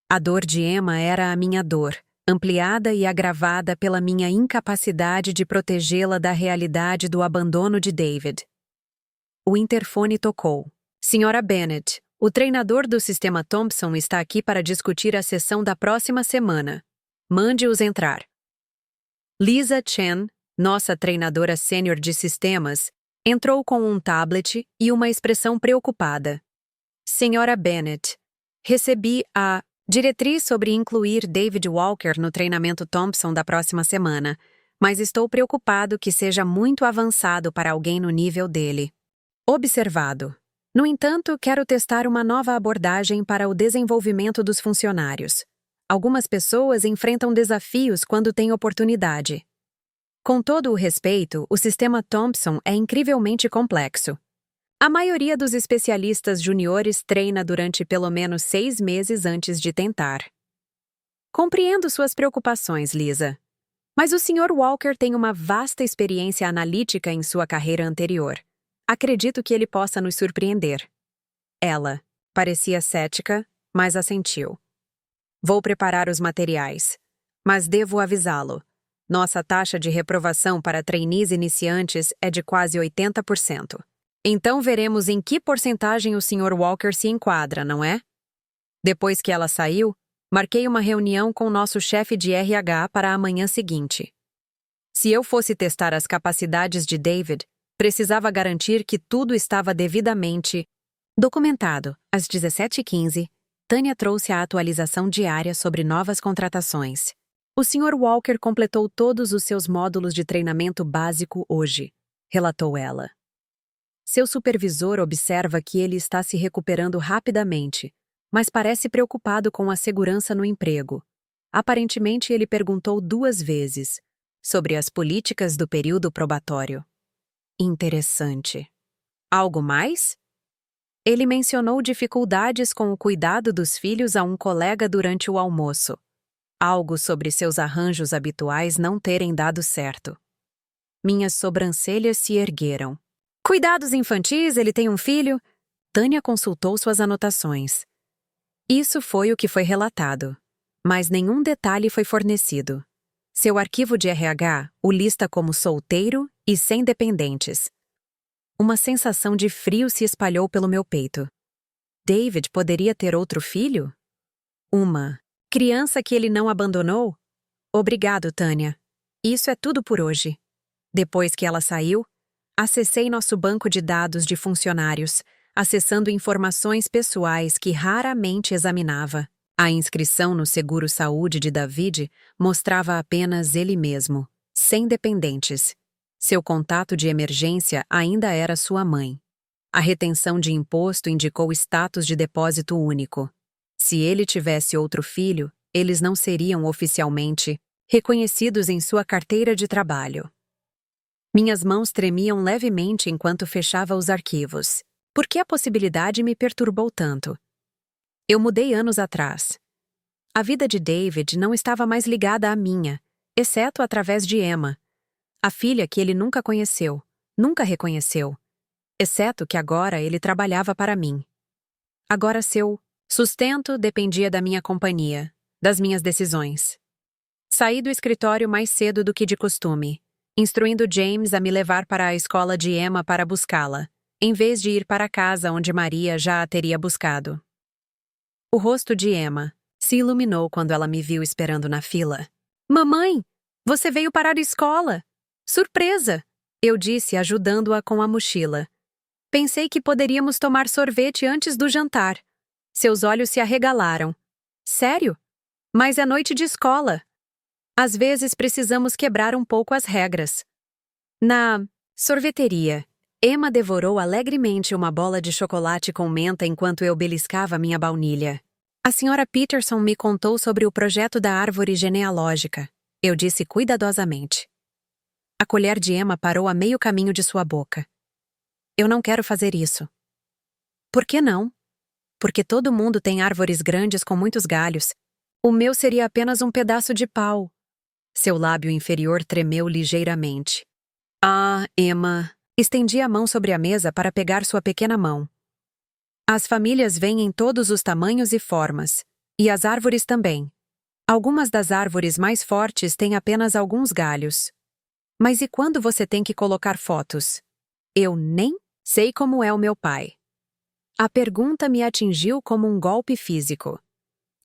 A dor de Emma era a minha dor, ampliada e agravada pela minha incapacidade de protegê-la da realidade do abandono de David. O interfone tocou. Senhora Bennett, o treinador do sistema Thompson está aqui para discutir a sessão da próxima semana. Mande-os entrar. Lisa Chen, nossa treinadora sênior de sistemas, entrou com um tablet e uma expressão preocupada. Senhora Bennett, recebi a diretriz sobre incluir David Walker no treinamento Thompson da próxima semana, mas estou preocupado que seja muito avançado para alguém no nível dele. Observado. No entanto, quero testar uma nova abordagem para o desenvolvimento dos funcionários. Algumas pessoas enfrentam desafios quando têm oportunidade. Com todo o respeito, o sistema Thompson é incrivelmente complexo. A maioria dos especialistas juniores treina durante pelo menos 6 meses antes de tentar. Compreendo suas preocupações, Lisa. Mas o Sr. Walker tem uma vasta experiência analítica em sua carreira anterior. Acredito que ele possa nos surpreender. Ela parecia cética, mas assentiu. Vou preparar os materiais, mas devo avisá-lo. Nossa taxa de reprovação para trainees iniciantes é de quase 80%. Então veremos em que porcentagem o Sr. Walker se enquadra, não é? Depois que ela saiu, marquei uma reunião com nosso chefe de RH para a manhã seguinte. Se eu fosse testar as capacidades de David, precisava garantir que tudo estava devidamente documentado. Às 17h15, Tânia trouxe a atualização diária sobre novas contratações. O Sr. Walker completou todos os seus módulos de treinamento básico hoje, relatou ela. Seu supervisor observa que ele está se recuperando rapidamente, mas parece preocupado com a segurança no emprego. Aparentemente, ele perguntou 2 vezes sobre as políticas do período probatório. Interessante. Algo mais? Ele mencionou dificuldades com o cuidado dos filhos a um colega durante o almoço. Algo sobre seus arranjos habituais não terem dado certo. Minhas sobrancelhas se ergueram. Cuidados infantis, ele tem um filho? Tânia consultou suas anotações. Isso foi o que foi relatado, mas nenhum detalhe foi fornecido. Seu arquivo de RH o lista como solteiro e sem dependentes. Uma sensação de frio se espalhou pelo meu peito. David poderia ter outro filho? Uma criança que ele não abandonou? Obrigado, Tânia. Isso é tudo por hoje. Depois que ela saiu, acessei nosso banco de dados de funcionários, acessando informações pessoais que raramente examinava. A inscrição no seguro-saúde de David mostrava apenas ele mesmo, sem dependentes. Seu contato de emergência ainda era sua mãe. A retenção de imposto indicou status de depósito único. Se ele tivesse outro filho, eles não seriam oficialmente reconhecidos em sua carteira de trabalho. Minhas mãos tremiam levemente enquanto fechava os arquivos. Por que a possibilidade me perturbou tanto? Eu mudei anos atrás. A vida de David não estava mais ligada à minha, exceto através de Emma, a filha que ele nunca conheceu, nunca reconheceu, exceto que agora ele trabalhava para mim. Agora seu sustento dependia da minha companhia, das minhas decisões. Saí do escritório mais cedo do que de costume, instruindo James a me levar para a escola de Emma para buscá-la, em vez de ir para casa onde Maria já a teria buscado. O rosto de Emma se iluminou quando ela me viu esperando na fila. Mamãe, você veio parar a escola! Surpresa! Eu disse, ajudando-a com a mochila. Pensei que poderíamos tomar sorvete antes do jantar. Seus olhos se arregalaram. Sério? Mas é noite de escola. Às vezes precisamos quebrar um pouco as regras. Na sorveteria, Emma devorou alegremente uma bola de chocolate com menta enquanto eu beliscava minha baunilha. A Sra. Peterson me contou sobre o projeto da árvore genealógica. Eu disse cuidadosamente. A colher de Emma parou a meio caminho de sua boca. Eu não quero fazer isso. Por que não? Porque todo mundo tem árvores grandes com muitos galhos. O meu seria apenas um pedaço de pau. Seu lábio inferior tremeu ligeiramente. Ah, Emma. Estendi a mão sobre a mesa para pegar sua pequena mão. As famílias vêm em todos os tamanhos e formas. E as árvores também. Algumas das árvores mais fortes têm apenas alguns galhos. Mas e quando você tem que colocar fotos? Eu nem sei como é o meu pai. A pergunta me atingiu como um golpe físico.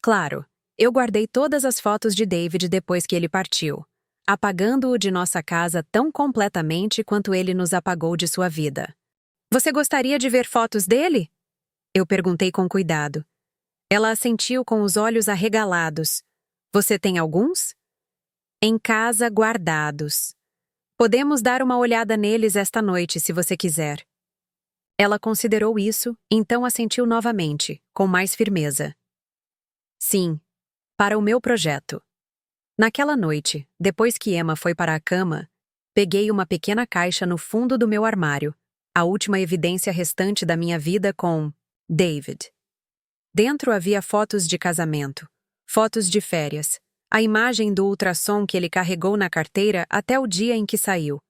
Claro, eu guardei todas as fotos de David depois que ele partiu, apagando-o de nossa casa tão completamente quanto ele nos apagou de sua vida. Você gostaria de ver fotos dele? Eu perguntei com cuidado. Ela assentiu com os olhos arregalados. Você tem alguns? Em casa, guardados. Podemos dar uma olhada neles esta noite, se você quiser. Ela considerou isso, então assentiu novamente, com mais firmeza. Sim, para o meu projeto. Naquela noite, depois que Emma foi para a cama, peguei uma pequena caixa no fundo do meu armário, a última evidência restante da minha vida com David. Dentro havia fotos de casamento, fotos de férias, a imagem do ultrassom que ele carregou na carteira até o dia em que saiu.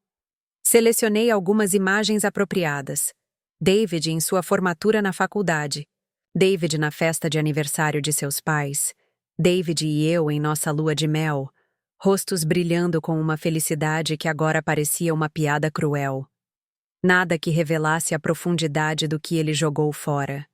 Selecionei algumas imagens apropriadas. David em sua formatura na faculdade. David na festa de aniversário de seus pais, David e eu em nossa lua de mel, rostos brilhando com uma felicidade que agora parecia uma piada cruel. Nada que revelasse a profundidade do que ele jogou fora.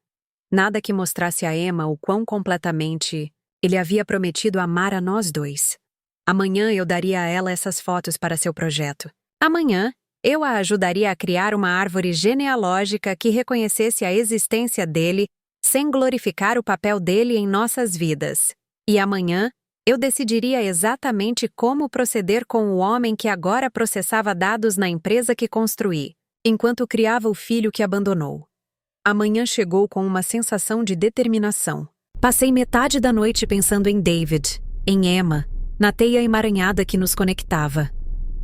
Nada que mostrasse a Emma o quão completamente ele havia prometido amar a nós dois. Amanhã eu daria a ela essas fotos para seu projeto. Amanhã, eu a ajudaria a criar uma árvore genealógica que reconhecesse a existência dele sem glorificar o papel dele em nossas vidas. E amanhã, eu decidiria exatamente como proceder com o homem que agora processava dados na empresa que construí, enquanto criava o filho que abandonou. Amanhã chegou com uma sensação de determinação. Passei metade da noite pensando em David, em Emma, na teia emaranhada que nos conectava.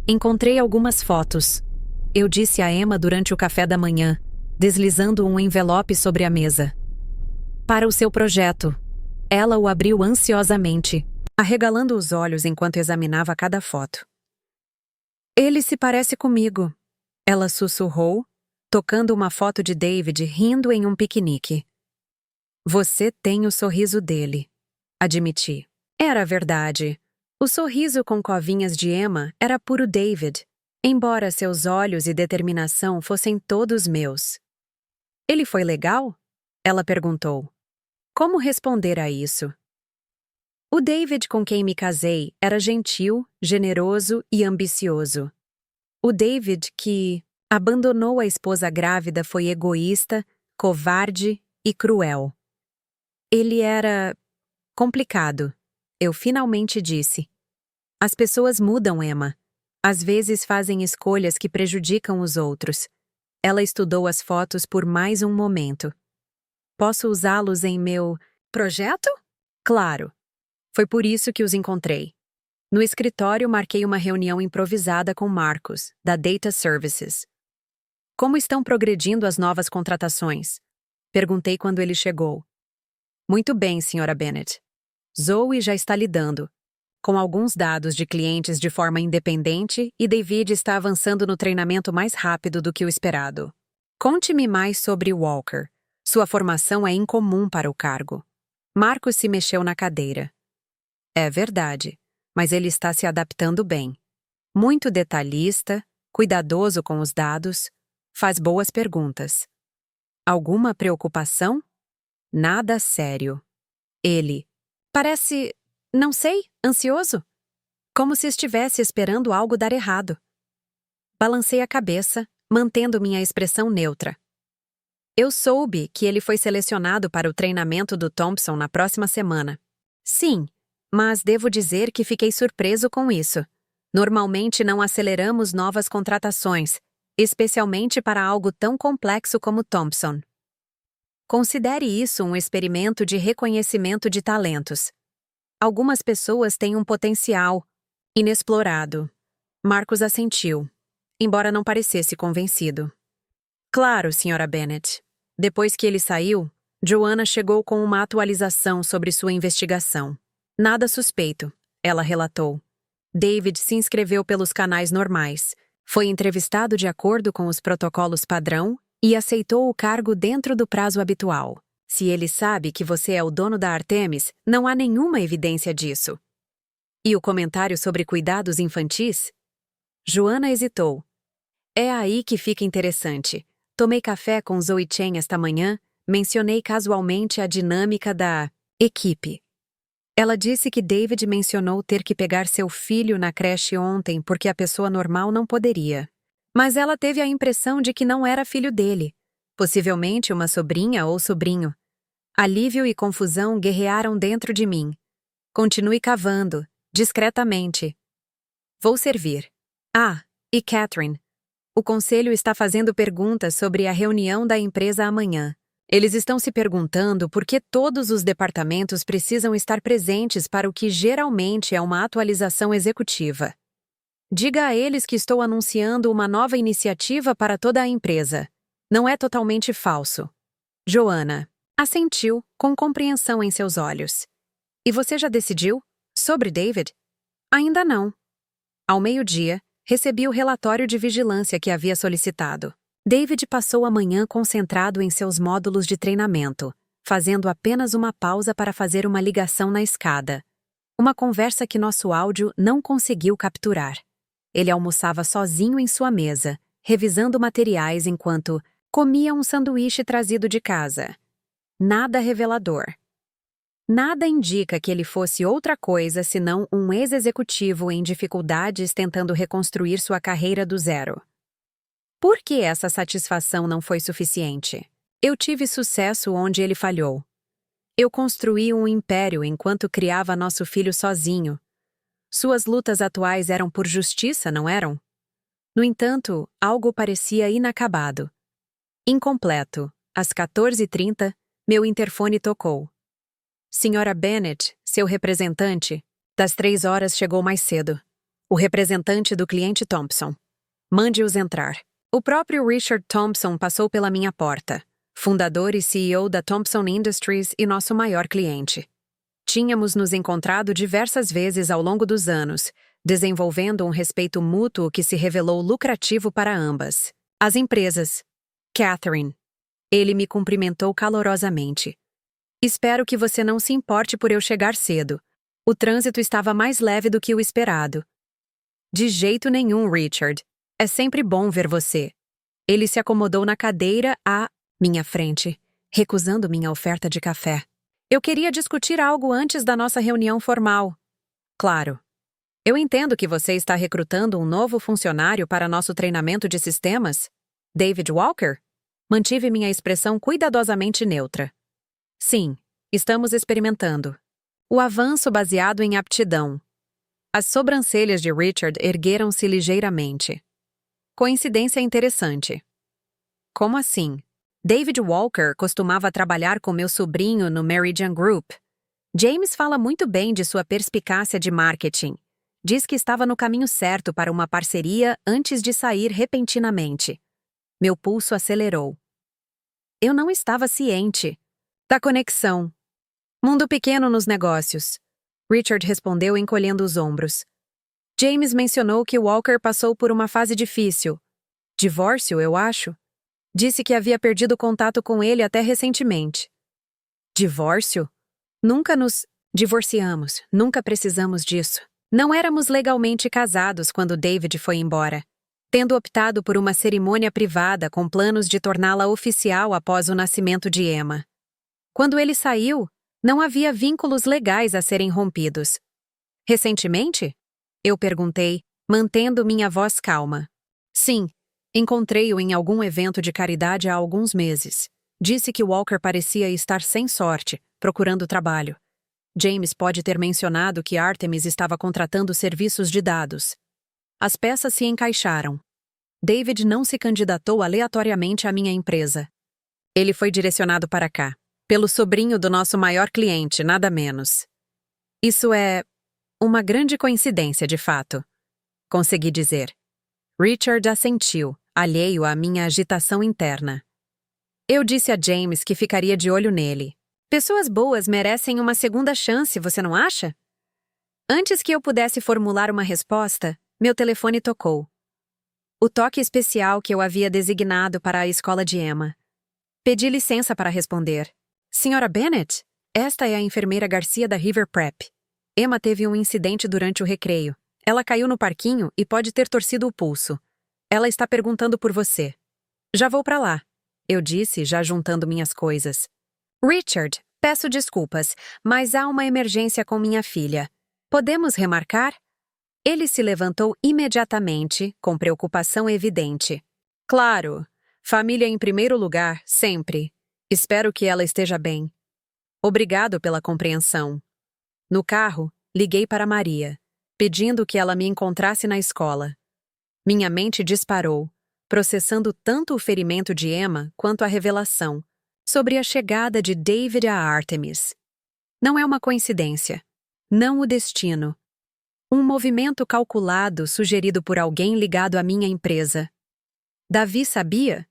Encontrei algumas fotos. Eu disse a Emma durante o café da manhã, deslizando um envelope sobre a mesa. Para o seu projeto. Ela o abriu ansiosamente, arregalando os olhos enquanto examinava cada foto. Ele se parece comigo, ela sussurrou, tocando uma foto de David rindo em um piquenique. Você tem o sorriso dele, admiti. Era verdade. O sorriso com covinhas de Emma era puro David, embora seus olhos e determinação fossem todos meus. Ele foi legal? Ela perguntou. Como responder a isso? O David com quem me casei era gentil, generoso e ambicioso. O David que abandonou a esposa grávida foi egoísta, covarde e cruel. Ele era complicado, eu finalmente disse. As pessoas mudam, Emma. Às vezes fazem escolhas que prejudicam os outros. Ela estudou as fotos por mais um momento. Posso usá-los em meu projeto? Claro. Foi por isso que os encontrei. No escritório, marquei uma reunião improvisada com Marcos, da Data Services. Como estão progredindo as novas contratações? Perguntei quando ele chegou. Muito bem, Sra. Bennett. Zoe já está lidando com alguns dados de clientes de forma independente e David está avançando no treinamento mais rápido do que o esperado. Conte-me mais sobre Walker. Sua formação é incomum para o cargo. Marcos se mexeu na cadeira. É verdade, mas ele está se adaptando bem. Muito detalhista, cuidadoso com os dados, faz boas perguntas. Alguma preocupação? Nada sério. Ele parece, não sei, ansioso? Como se estivesse esperando algo dar errado. Balancei a cabeça, mantendo minha expressão neutra. Eu soube que ele foi selecionado para o treinamento do Thompson na próxima semana. Sim, mas devo dizer que fiquei surpreso com isso. Normalmente não aceleramos novas contratações, especialmente para algo tão complexo como Thompson. Considere isso um experimento de reconhecimento de talentos. Algumas pessoas têm um potencial inexplorado. Marcos assentiu, embora não parecesse convencido. Claro, Sra. Bennett. Depois que ele saiu, Joanna chegou com uma atualização sobre sua investigação. Nada suspeito, ela relatou. David se inscreveu pelos canais normais, foi entrevistado de acordo com os protocolos padrão e aceitou o cargo dentro do prazo habitual. Se ele sabe que você é o dono da Artemis, não há nenhuma evidência disso. E o comentário sobre cuidados infantis? Joanna hesitou. É aí que fica interessante. Tomei café com Zoe Chen esta manhã, mencionei casualmente a dinâmica da equipe. Ela disse que David mencionou ter que pegar seu filho na creche ontem porque a pessoa normal não poderia. Mas ela teve a impressão de que não era filho dele, possivelmente uma sobrinha ou sobrinho. Alívio e confusão guerrearam dentro de mim. Continue cavando, discretamente. Vou servir. Ah, e Catherine. O conselho está fazendo perguntas sobre a reunião da empresa amanhã. Eles estão se perguntando por que todos os departamentos precisam estar presentes para o que geralmente é uma atualização executiva. Diga a eles que estou anunciando uma nova iniciativa para toda a empresa. Não é totalmente falso. Joanna assentiu, com compreensão em seus olhos. E você já decidiu? Sobre David? Ainda não. Ao meio-dia, recebi o relatório de vigilância que havia solicitado. David passou a manhã concentrado em seus módulos de treinamento, fazendo apenas uma pausa para fazer uma ligação na escada. Uma conversa que nosso áudio não conseguiu capturar. Ele almoçava sozinho em sua mesa, revisando materiais enquanto comia um sanduíche trazido de casa. Nada revelador. Nada indica que ele fosse outra coisa senão um ex-executivo em dificuldades tentando reconstruir sua carreira do zero. Por que essa satisfação não foi suficiente? Eu tive sucesso onde ele falhou. Eu construí um império enquanto criava nosso filho sozinho. Suas lutas atuais eram por justiça, não eram? No entanto, algo parecia inacabado. Incompleto. Às 14h30, meu interfone tocou. Senhora Bennett, seu representante, das 3 horas chegou mais cedo. O representante do cliente Thompson. Mande-os entrar. O próprio Richard Thompson passou pela minha porta, fundador e CEO da Thompson Industries e nosso maior cliente. Tínhamos nos encontrado diversas vezes ao longo dos anos, desenvolvendo um respeito mútuo que se revelou lucrativo para ambas. As empresas. Catherine. Ele me cumprimentou calorosamente. Espero que você não se importe por eu chegar cedo. O trânsito estava mais leve do que o esperado. De jeito nenhum, Richard. É sempre bom ver você. Ele se acomodou na cadeira à minha frente, recusando minha oferta de café. Eu queria discutir algo antes da nossa reunião formal. Claro. Eu entendo que você está recrutando um novo funcionário para nosso treinamento de sistemas? David Walker? Mantive minha expressão cuidadosamente neutra. Sim, estamos experimentando. O avanço baseado em aptidão. As sobrancelhas de Richard ergueram-se ligeiramente. Coincidência interessante. Como assim? David Walker costumava trabalhar com meu sobrinho no Meridian Group. James fala muito bem de sua perspicácia de marketing. Diz que estava no caminho certo para uma parceria antes de sair repentinamente. Meu pulso acelerou. Eu não estava ciente da conexão. Mundo pequeno nos negócios. Richard respondeu encolhendo os ombros. James mencionou que Walker passou por uma fase difícil. Divórcio, eu acho. Disse que havia perdido contato com ele até recentemente. Divórcio? Nunca nos divorciamos, nunca precisamos disso. Não éramos legalmente casados quando David foi embora, tendo optado por uma cerimônia privada com planos de torná-la oficial após o nascimento de Emma. Quando ele saiu, não havia vínculos legais a serem rompidos. Recentemente? Eu perguntei, mantendo minha voz calma. Sim, encontrei-o em algum evento de caridade há alguns meses. Disse que Walker parecia estar sem sorte, procurando trabalho. James pode ter mencionado que Artemis estava contratando serviços de dados. As peças se encaixaram. David não se candidatou aleatoriamente à minha empresa. Ele foi direcionado para cá, pelo sobrinho do nosso maior cliente, nada menos. Isso é uma grande coincidência, de fato. Consegui dizer. Richard assentiu, alheio à minha agitação interna. Eu disse a James que ficaria de olho nele. Pessoas boas merecem uma segunda chance, você não acha? Antes que eu pudesse formular uma resposta, meu telefone tocou. O toque especial que eu havia designado para a escola de Emma. Pedi licença para responder. Senhora Bennett? Esta é a enfermeira Garcia da River Prep. Emma teve um incidente durante o recreio. Ela caiu no parquinho e pode ter torcido o pulso. Ela está perguntando por você. Já vou para lá, eu disse, já juntando minhas coisas. Richard, peço desculpas, mas há uma emergência com minha filha. Podemos remarcar? Ele se levantou imediatamente, com preocupação evidente. Claro, família em primeiro lugar, sempre. Espero que ela esteja bem. Obrigado pela compreensão. No carro, liguei para Maria, pedindo que ela me encontrasse na escola. Minha mente disparou, processando tanto o ferimento de Emma quanto a revelação sobre a chegada de David a Artemis. Não é uma coincidência. Não o destino. Um movimento calculado sugerido por alguém ligado à minha empresa. Davi sabia?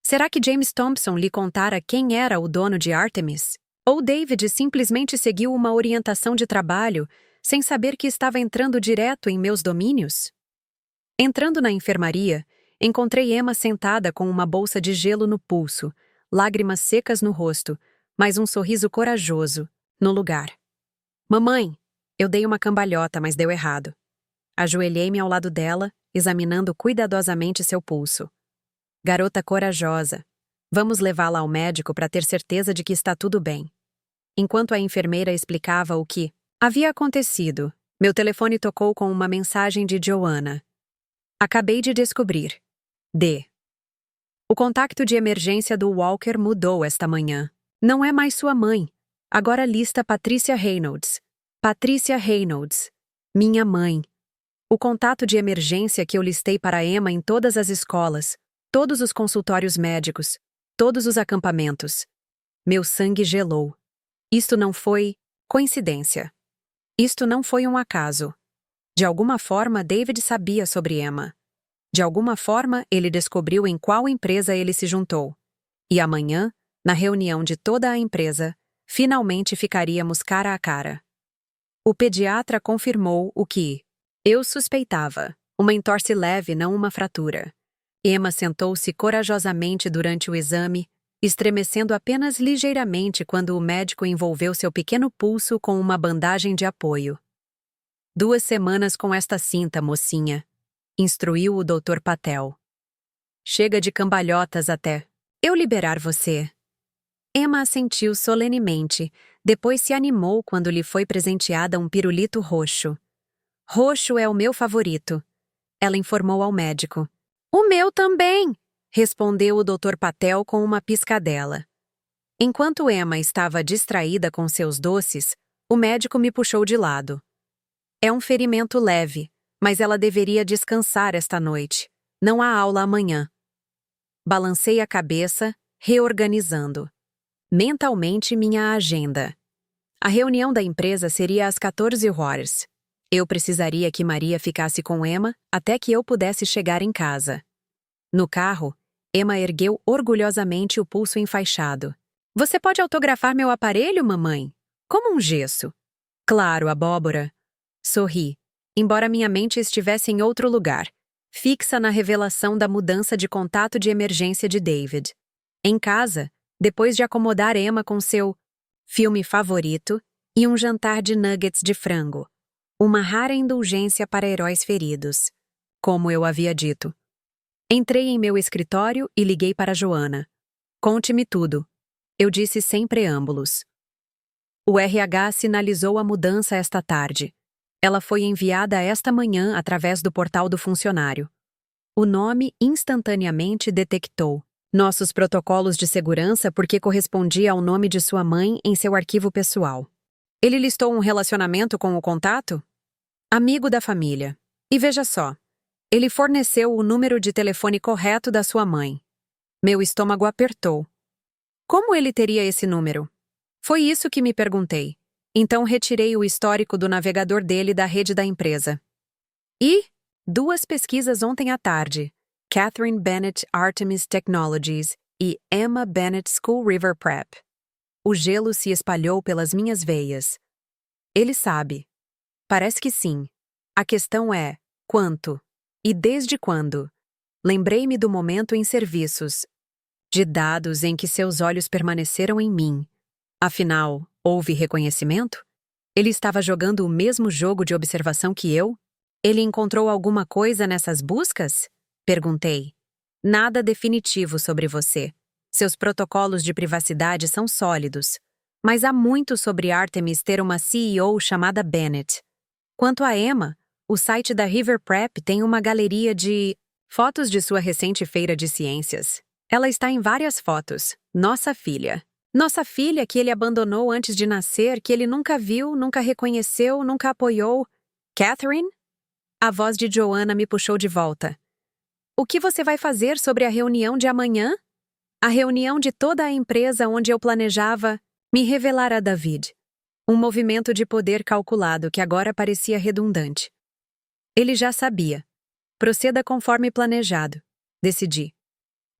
Será que James Thompson lhe contara quem era o dono de Artemis? Ou David simplesmente seguiu uma orientação de trabalho, sem saber que estava entrando direto em meus domínios? Entrando na enfermaria, encontrei Emma sentada com uma bolsa de gelo no pulso, lágrimas secas no rosto, mas um sorriso corajoso, no lugar. Mamãe! Eu dei uma cambalhota, mas deu errado. Ajoelhei-me ao lado dela, examinando cuidadosamente seu pulso. Garota corajosa. Vamos levá-la ao médico para ter certeza de que está tudo bem. Enquanto a enfermeira explicava o que havia acontecido, meu telefone tocou com uma mensagem de Joanna. Acabei de descobrir. D. O contacto de emergência do Walker mudou esta manhã. Não é mais sua mãe. Agora lista Patricia Reynolds. Patricia Reynolds. Minha mãe. O contato de emergência que eu listei para Emma em todas as escolas, todos os consultórios médicos, todos os acampamentos. Meu sangue gelou. Isto não foi coincidência. Isto não foi um acaso. De alguma forma, David sabia sobre Emma. De alguma forma, ele descobriu em qual empresa ele se juntou. E amanhã, na reunião de toda a empresa, finalmente ficaríamos cara a cara. O pediatra confirmou o que eu suspeitava, uma entorse leve, não uma fratura. Emma sentou-se corajosamente durante o exame, estremecendo apenas ligeiramente quando o médico envolveu seu pequeno pulso com uma bandagem de apoio. 2 semanas com esta cinta, mocinha, instruiu o Dr. Patel. Chega de cambalhotas até eu liberar você. Emma assentiu solenemente, depois se animou quando lhe foi presenteada um pirulito roxo. Roxo é o meu favorito, ela informou ao médico. O meu também, respondeu o Dr. Patel com uma piscadela. Enquanto Emma estava distraída com seus doces, o médico me puxou de lado. É um ferimento leve, mas ela deveria descansar esta noite. Não há aula amanhã. Balancei a cabeça, reorganizando mentalmente minha agenda. A reunião da empresa seria às 14 horas. Eu precisaria que Maria ficasse com Emma até que eu pudesse chegar em casa. No carro, Emma ergueu orgulhosamente o pulso enfaixado. Você pode autografar meu aparelho, mamãe? Como um gesso. Claro, abóbora. Sorri, embora minha mente estivesse em outro lugar, fixa na revelação da mudança de contato de emergência de David. Em casa, depois de acomodar Emma com seu filme favorito e um jantar de nuggets de frango. Uma rara indulgência para heróis feridos, como eu havia dito. Entrei em meu escritório e liguei para Joanna. Conte-me tudo. Eu disse sem preâmbulos. O RH sinalizou a mudança esta tarde. Ela foi enviada esta manhã através do portal do funcionário. O nome instantaneamente detectou nossos protocolos de segurança porque correspondia ao nome de sua mãe em seu arquivo pessoal. Ele listou um relacionamento com o contato? Amigo da família. E veja só, ele forneceu o número de telefone correto da sua mãe. Meu estômago apertou. Como ele teria esse número? Foi isso que me perguntei. Então retirei o histórico do navegador dele da rede da empresa. E 2 pesquisas ontem à tarde. Catherine Bennett Artemis Technologies e Emma Bennett School River Prep. O gelo se espalhou pelas minhas veias. Ele sabe. Parece que sim. A questão é, quanto? E desde quando? Lembrei-me do momento em serviços, de dados em que seus olhos permaneceram em mim. Afinal, houve reconhecimento? Ele estava jogando o mesmo jogo de observação que eu? Ele encontrou alguma coisa nessas buscas? Perguntei. Nada definitivo sobre você. Seus protocolos de privacidade são sólidos. Mas há muito sobre Artemis ter uma CEO chamada Bennett. Quanto a Emma, o site da River Prep tem uma galeria de fotos de sua recente feira de ciências. Ela está em várias fotos. Nossa filha. Nossa filha que ele abandonou antes de nascer, que ele nunca viu, nunca reconheceu, nunca apoiou. Catherine? A voz de Joanna me puxou de volta. O que você vai fazer sobre a reunião de amanhã? A reunião de toda a empresa onde eu planejava me revelar a David. Um movimento de poder calculado que agora parecia redundante. Ele já sabia. Proceda conforme planejado. Decidi.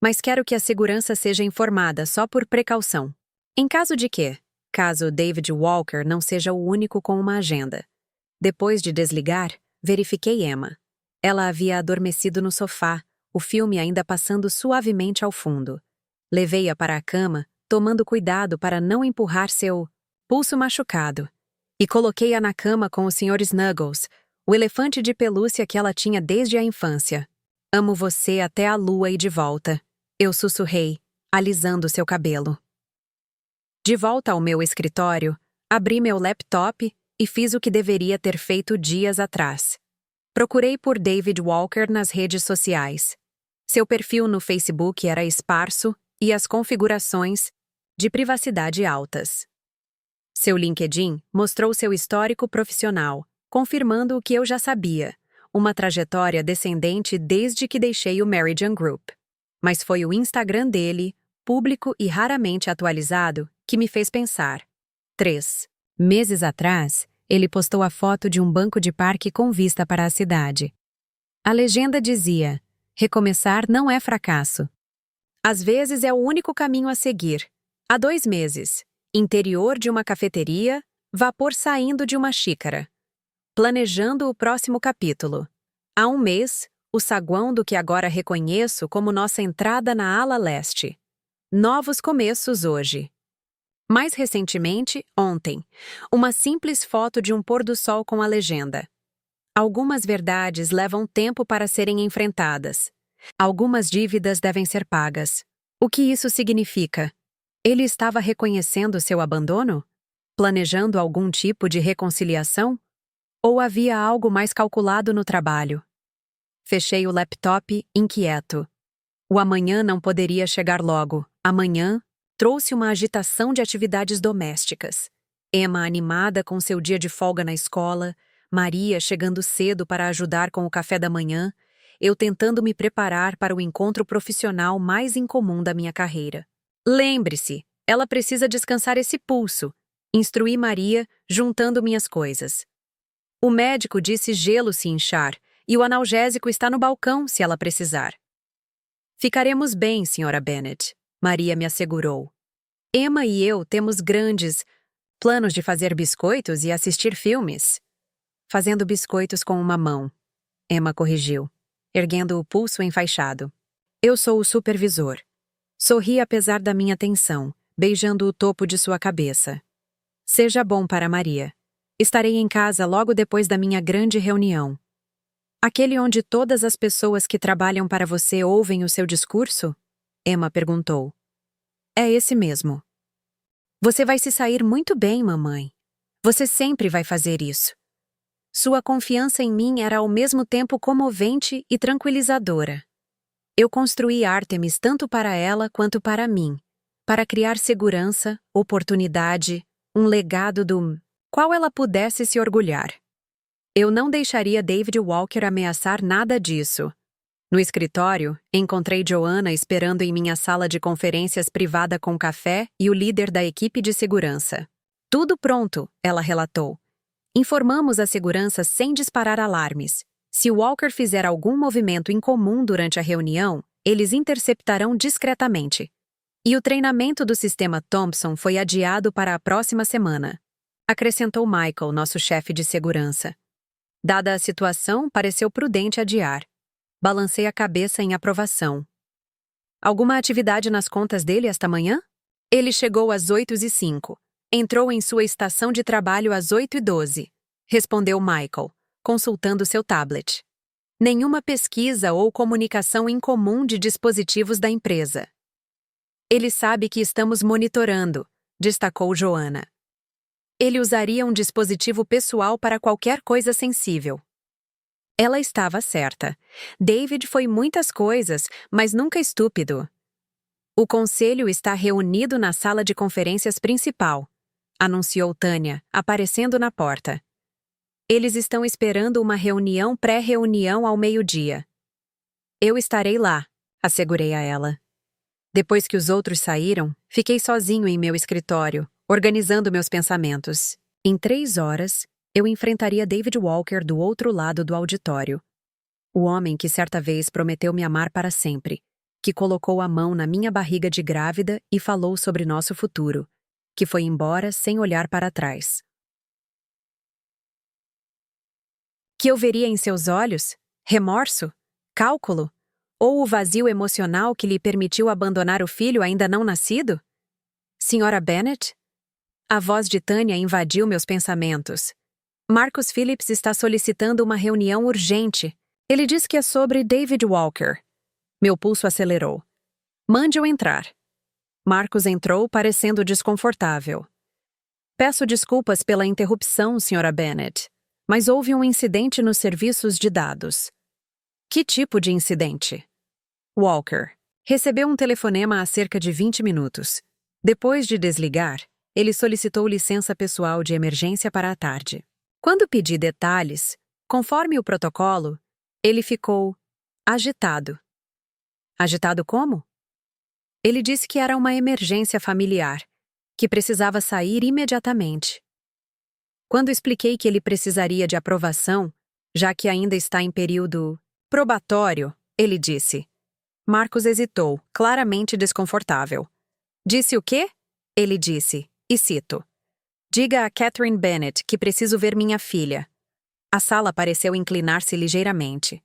Mas quero que a segurança seja informada só por precaução. Em caso de quê? Caso David Walker não seja o único com uma agenda. Depois de desligar, verifiquei Emma. Ela havia adormecido no sofá, o filme ainda passando suavemente ao fundo. Levei-a para a cama, tomando cuidado para não empurrar seu pulso machucado, e coloquei-a na cama com o Sr. Snuggles, o elefante de pelúcia que ela tinha desde a infância. Amo você até a lua e de volta, eu sussurrei, alisando seu cabelo. De volta ao meu escritório, abri meu laptop e fiz o que deveria ter feito dias atrás. Procurei por David Walker nas redes sociais. Seu perfil no Facebook era esparso e as configurações de privacidade altas. Seu LinkedIn mostrou seu histórico profissional, confirmando o que eu já sabia, uma trajetória descendente desde que deixei o Meridian Group. Mas foi o Instagram dele, público e raramente atualizado, que me fez pensar. 3 meses atrás, ele postou a foto de um banco de parque com vista para a cidade. A legenda dizia: recomeçar não é fracasso. Às vezes é o único caminho a seguir. Há 2 meses, interior de uma cafeteria, vapor saindo de uma xícara. Planejando o próximo capítulo. Há 1 mês, o saguão do que agora reconheço como nossa entrada na ala leste. Novos começos hoje. Mais recentemente, ontem, uma simples foto de um pôr-do-sol com a legenda: algumas verdades levam tempo para serem enfrentadas. Algumas dívidas devem ser pagas. O que isso significa? Ele estava reconhecendo seu abandono? Planejando algum tipo de reconciliação? Ou havia algo mais calculado no trabalho? Fechei o laptop, inquieto. O amanhã não poderia chegar logo. Amanhã trouxe uma agitação de atividades domésticas. Emma animada com seu dia de folga na escola, Maria chegando cedo para ajudar com o café da manhã, eu tentando me preparar para o encontro profissional mais incomum da minha carreira. Lembre-se, ela precisa descansar esse pulso, instruí Maria, juntando minhas coisas. O médico disse gelo se inchar, e o analgésico está no balcão se ela precisar. Ficaremos bem, Sra. Bennet, Maria me assegurou. Emma e eu temos grandes planos de fazer biscoitos e assistir filmes. Fazendo biscoitos com uma mão, Emma corrigiu, erguendo o pulso enfaixado. Eu sou o supervisor. Sorri apesar da minha tensão, beijando o topo de sua cabeça. Seja bom para Maria. Estarei em casa logo depois da minha grande reunião. Aquele onde todas as pessoas que trabalham para você ouvem o seu discurso? Emma perguntou. É esse mesmo. Você vai se sair muito bem, mamãe. Você sempre vai fazer isso. Sua confiança em mim era ao mesmo tempo comovente e tranquilizadora. Eu construí Artemis tanto para ela quanto para mim, para criar segurança, oportunidade, um legado do qual ela pudesse se orgulhar. Eu não deixaria David Walker ameaçar nada disso. No escritório, encontrei Joanna esperando em minha sala de conferências privada com café e o líder da equipe de segurança. Tudo pronto, ela relatou. Informamos a segurança sem disparar alarmes. Se Walker fizer algum movimento incomum durante a reunião, eles interceptarão discretamente. E o treinamento do sistema Thompson foi adiado para a próxima semana, acrescentou Michael, nosso chefe de segurança. Dada a situação, pareceu prudente adiar. Balancei a cabeça em aprovação. Alguma atividade nas contas dele esta manhã? Ele chegou às 8h05. Entrou em sua estação de trabalho às 8h12. Respondeu Michael, consultando seu tablet. Nenhuma pesquisa ou comunicação incomum de dispositivos da empresa. Ele sabe que estamos monitorando, destacou Joanna. Ele usaria um dispositivo pessoal para qualquer coisa sensível. Ela estava certa. David foi muitas coisas, mas nunca estúpido. O conselho está reunido na sala de conferências principal, anunciou Tânia, aparecendo na porta. Eles estão esperando uma reunião pré-reunião ao meio-dia. Eu estarei lá, assegurei a ela. Depois que os outros saíram, fiquei sozinho em meu escritório, organizando meus pensamentos. Em 3 horas, eu enfrentaria David Walker do outro lado do auditório. O homem que certa vez prometeu me amar para sempre, que colocou a mão na minha barriga de grávida e falou sobre nosso futuro, que foi embora sem olhar para trás. Que eu veria em seus olhos? Remorso? Cálculo? Ou o vazio emocional que lhe permitiu abandonar o filho ainda não nascido? Senhora Bennet? A voz de Tânia invadiu meus pensamentos. Marcus Phillips está solicitando uma reunião urgente. Ele diz que é sobre David Walker. Meu pulso acelerou. Mande-o entrar. Marcus entrou, parecendo desconfortável. Peço desculpas pela interrupção, Sra. Bennet, mas houve um incidente nos serviços de dados. Que tipo de incidente? Walker recebeu um telefonema há cerca de 20 minutos. Depois de desligar, ele solicitou licença pessoal de emergência para a tarde. Quando pedi detalhes, conforme o protocolo, ele ficou agitado. Agitado como? Ele disse que era uma emergência familiar, que precisava sair imediatamente. Quando expliquei que ele precisaria de aprovação, já que ainda está em período probatório, ele disse. Marcus hesitou, claramente desconfortável. Disse o quê? Ele disse, e cito. Diga a Catherine Bennet que preciso ver minha filha. A sala pareceu inclinar-se ligeiramente.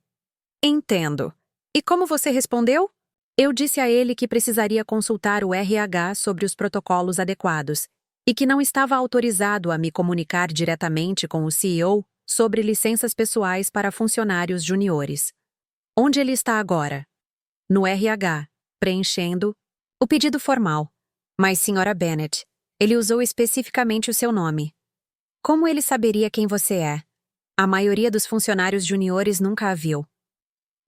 Entendo. E como você respondeu? Eu disse a ele que precisaria consultar o RH sobre os protocolos adequados e que não estava autorizado a me comunicar diretamente com o CEO sobre licenças pessoais para funcionários juniores. Onde ele está agora? No RH, preenchendo o pedido formal. Mas, Sra. Bennet, ele usou especificamente o seu nome. Como ele saberia quem você é? A maioria dos funcionários juniores nunca a viu.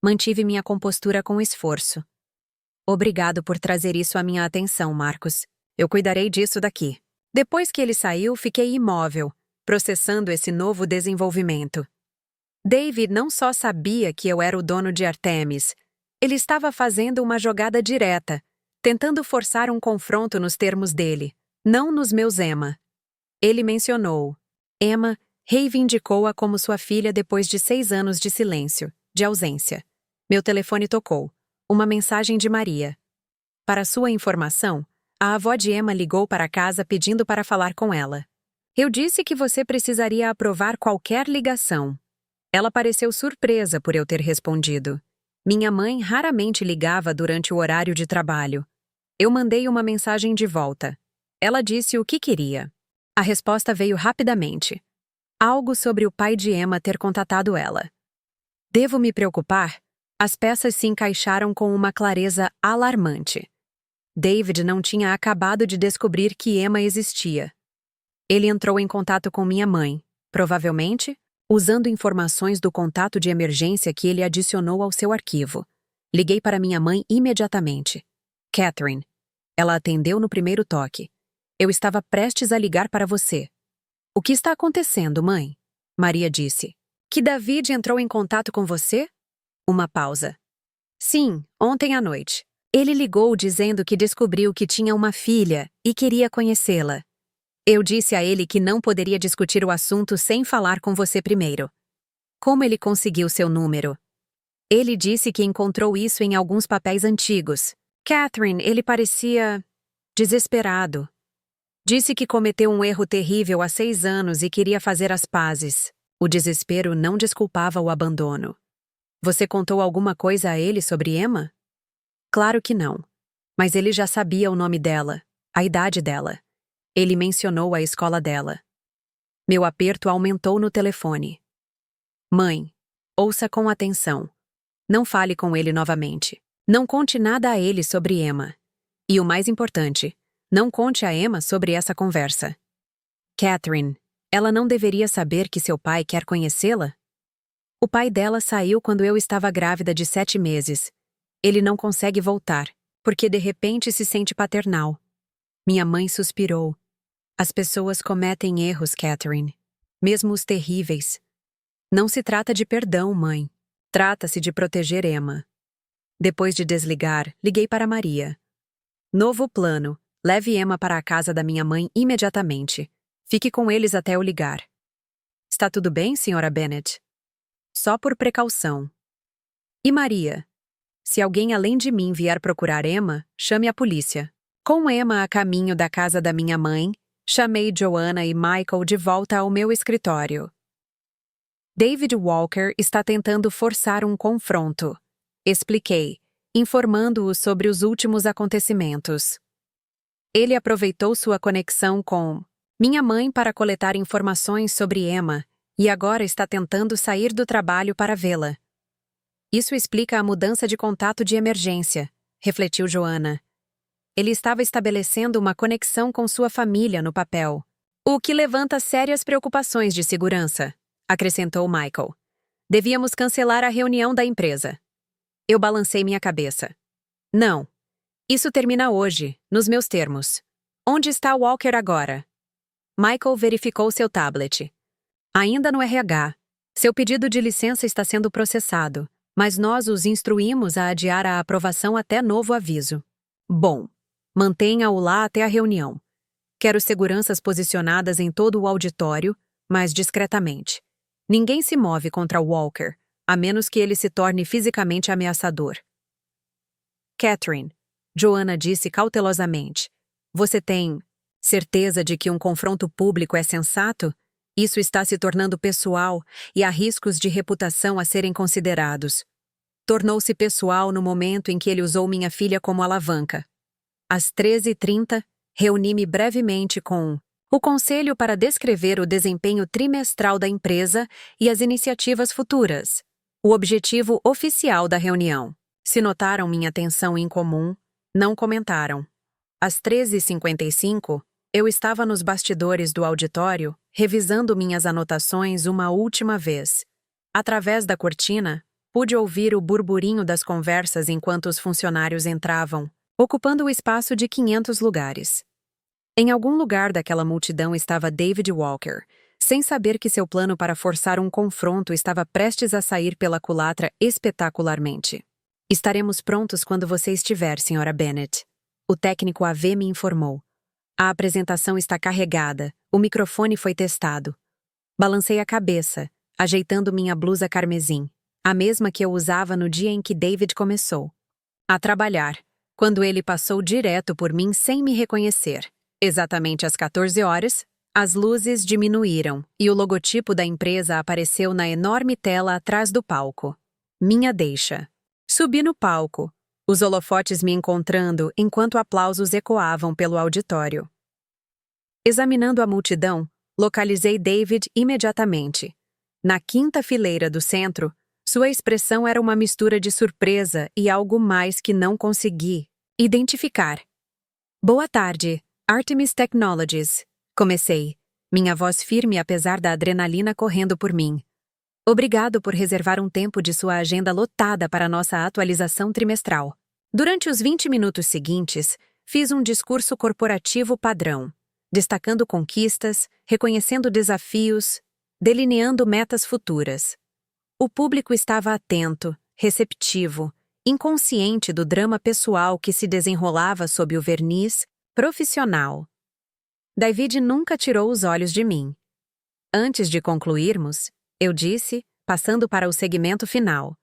Mantive minha compostura com esforço. Obrigado por trazer isso à minha atenção, Marcus. Eu cuidarei disso daqui. Depois que ele saiu, fiquei imóvel, processando esse novo desenvolvimento. David não só sabia que eu era o dono de Artemis, ele estava fazendo uma jogada direta, tentando forçar um confronto nos termos dele, não nos meus Emma. Ele mencionou. Emma reivindicou-a como sua filha depois de 6 anos de silêncio, de ausência. Meu telefone tocou. Uma mensagem de Maria. Para sua informação, a avó de Emma ligou para casa pedindo para falar com ela. Eu disse que você precisaria aprovar qualquer ligação. Ela pareceu surpresa por eu ter respondido. Minha mãe raramente ligava durante o horário de trabalho. Eu mandei uma mensagem de volta. Ela disse o que queria. A resposta veio rapidamente. Algo sobre o pai de Emma ter contatado ela. Devo me preocupar? As peças se encaixaram com uma clareza alarmante. David não tinha acabado de descobrir que Emma existia. Ele entrou em contato com minha mãe, provavelmente usando informações do contato de emergência que ele adicionou ao seu arquivo. Liguei para minha mãe imediatamente. Catherine. Ela atendeu no primeiro toque. Eu estava prestes a ligar para você. O que está acontecendo, mãe? Maria disse. Que David entrou em contato com você? Uma pausa. Sim, ontem à noite. Ele ligou dizendo que descobriu que tinha uma filha e queria conhecê-la. Eu disse a ele que não poderia discutir o assunto sem falar com você primeiro. Como ele conseguiu seu número? Ele disse que encontrou isso em alguns papéis antigos. Catherine, ele parecia desesperado. Disse que cometeu um erro terrível há 6 anos e queria fazer as pazes. O desespero não desculpava o abandono. Você contou alguma coisa a ele sobre Emma? Claro que não. Mas ele já sabia o nome dela, a idade dela. Ele mencionou a escola dela. Meu aperto aumentou no telefone. Mãe, ouça com atenção. Não fale com ele novamente. Não conte nada a ele sobre Emma. E o mais importante, não conte a Emma sobre essa conversa. Catherine, ela não deveria saber que seu pai quer conhecê-la? O pai dela saiu quando eu estava grávida de 7 meses. Ele não consegue voltar, porque de repente se sente paternal. Minha mãe suspirou. As pessoas cometem erros, Catherine. Mesmo os terríveis. Não se trata de perdão, mãe. Trata-se de proteger Emma. Depois de desligar, liguei para Maria. Novo plano. Leve Emma para a casa da minha mãe imediatamente. Fique com eles até eu ligar. Está tudo bem, Sra. Bennet? Só por precaução. E Maria? Se alguém além de mim vier procurar Emma, chame a polícia. Com Emma a caminho da casa da minha mãe, chamei Joanna e Michael de volta ao meu escritório. David Walker está tentando forçar um confronto. Expliquei, informando-o sobre os últimos acontecimentos. Ele aproveitou sua conexão com minha mãe para coletar informações sobre Emma e agora está tentando sair do trabalho para vê-la. Isso explica a mudança de contato de emergência, refletiu Joanna. Ele estava estabelecendo uma conexão com sua família no papel, o que levanta sérias preocupações de segurança, acrescentou Michael. Devíamos cancelar a reunião da empresa. Eu balancei minha cabeça. Não. Isso termina hoje, nos meus termos. Onde está Walker agora? Michael verificou seu tablet. Ainda no RH. Seu pedido de licença está sendo processado, mas nós os instruímos a adiar a aprovação até novo aviso. Bom, mantenha-o lá até a reunião. Quero seguranças posicionadas em todo o auditório, mas discretamente. Ninguém se move contra Walker, a menos que ele se torne fisicamente ameaçador. Catherine, Joanna disse cautelosamente, você tem certeza de que um confronto público é sensato? Isso está se tornando pessoal e há riscos de reputação a serem considerados. Tornou-se pessoal no momento em que ele usou minha filha como alavanca. Às 13h30, reuni-me brevemente com o conselho para descrever o desempenho trimestral da empresa e as iniciativas futuras. O objetivo oficial da reunião. Se notaram minha tensão incomum, não comentaram. Às 13h55, eu estava nos bastidores do auditório, revisando minhas anotações uma última vez. Através da cortina, pude ouvir o burburinho das conversas enquanto os funcionários entravam, ocupando o espaço de 500 lugares. Em algum lugar daquela multidão estava David Walker, sem saber que seu plano para forçar um confronto estava prestes a sair pela culatra espetacularmente. Estaremos prontos quando você estiver, Sra. Bennett. O técnico AV me informou. A apresentação está carregada, o microfone foi testado. Balancei a cabeça, ajeitando minha blusa carmesim, a mesma que eu usava no dia em que David começou a trabalhar, quando ele passou direto por mim sem me reconhecer. Exatamente às 14 horas, as luzes diminuíram e o logotipo da empresa apareceu na enorme tela atrás do palco. Minha deixa. Subi no palco, os holofotes me encontrando enquanto aplausos ecoavam pelo auditório. Examinando a multidão, localizei David imediatamente. Na quinta fileira do centro, sua expressão era uma mistura de surpresa e algo mais que não consegui identificar. Boa tarde, Artemis Technologies. Comecei, minha voz firme apesar da adrenalina correndo por mim. Obrigado por reservar um tempo de sua agenda lotada para nossa atualização trimestral. Durante os 20 minutos seguintes, fiz um discurso corporativo padrão, destacando conquistas, reconhecendo desafios, delineando metas futuras. O público estava atento, receptivo, inconsciente do drama pessoal que se desenrolava sob o verniz profissional. David nunca tirou os olhos de mim. Antes de concluirmos, eu disse, passando para o segmento final.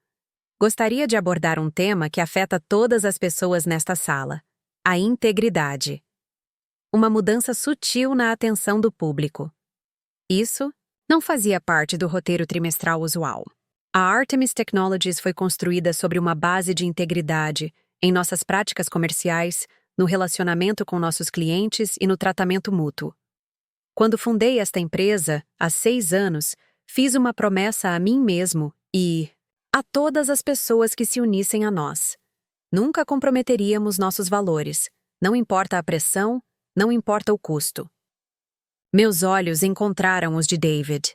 Gostaria de abordar um tema que afeta todas as pessoas nesta sala: a integridade. Uma mudança sutil na atenção do público. Isso não fazia parte do roteiro trimestral usual. A Artemis Technologies foi construída sobre uma base de integridade em nossas práticas comerciais, no relacionamento com nossos clientes e no tratamento mútuo. Quando fundei esta empresa, há 6 anos, fiz uma promessa a mim mesmo e a todas as pessoas que se unissem a nós. Nunca comprometeríamos nossos valores, não importa a pressão, não importa o custo. Meus olhos encontraram os de David.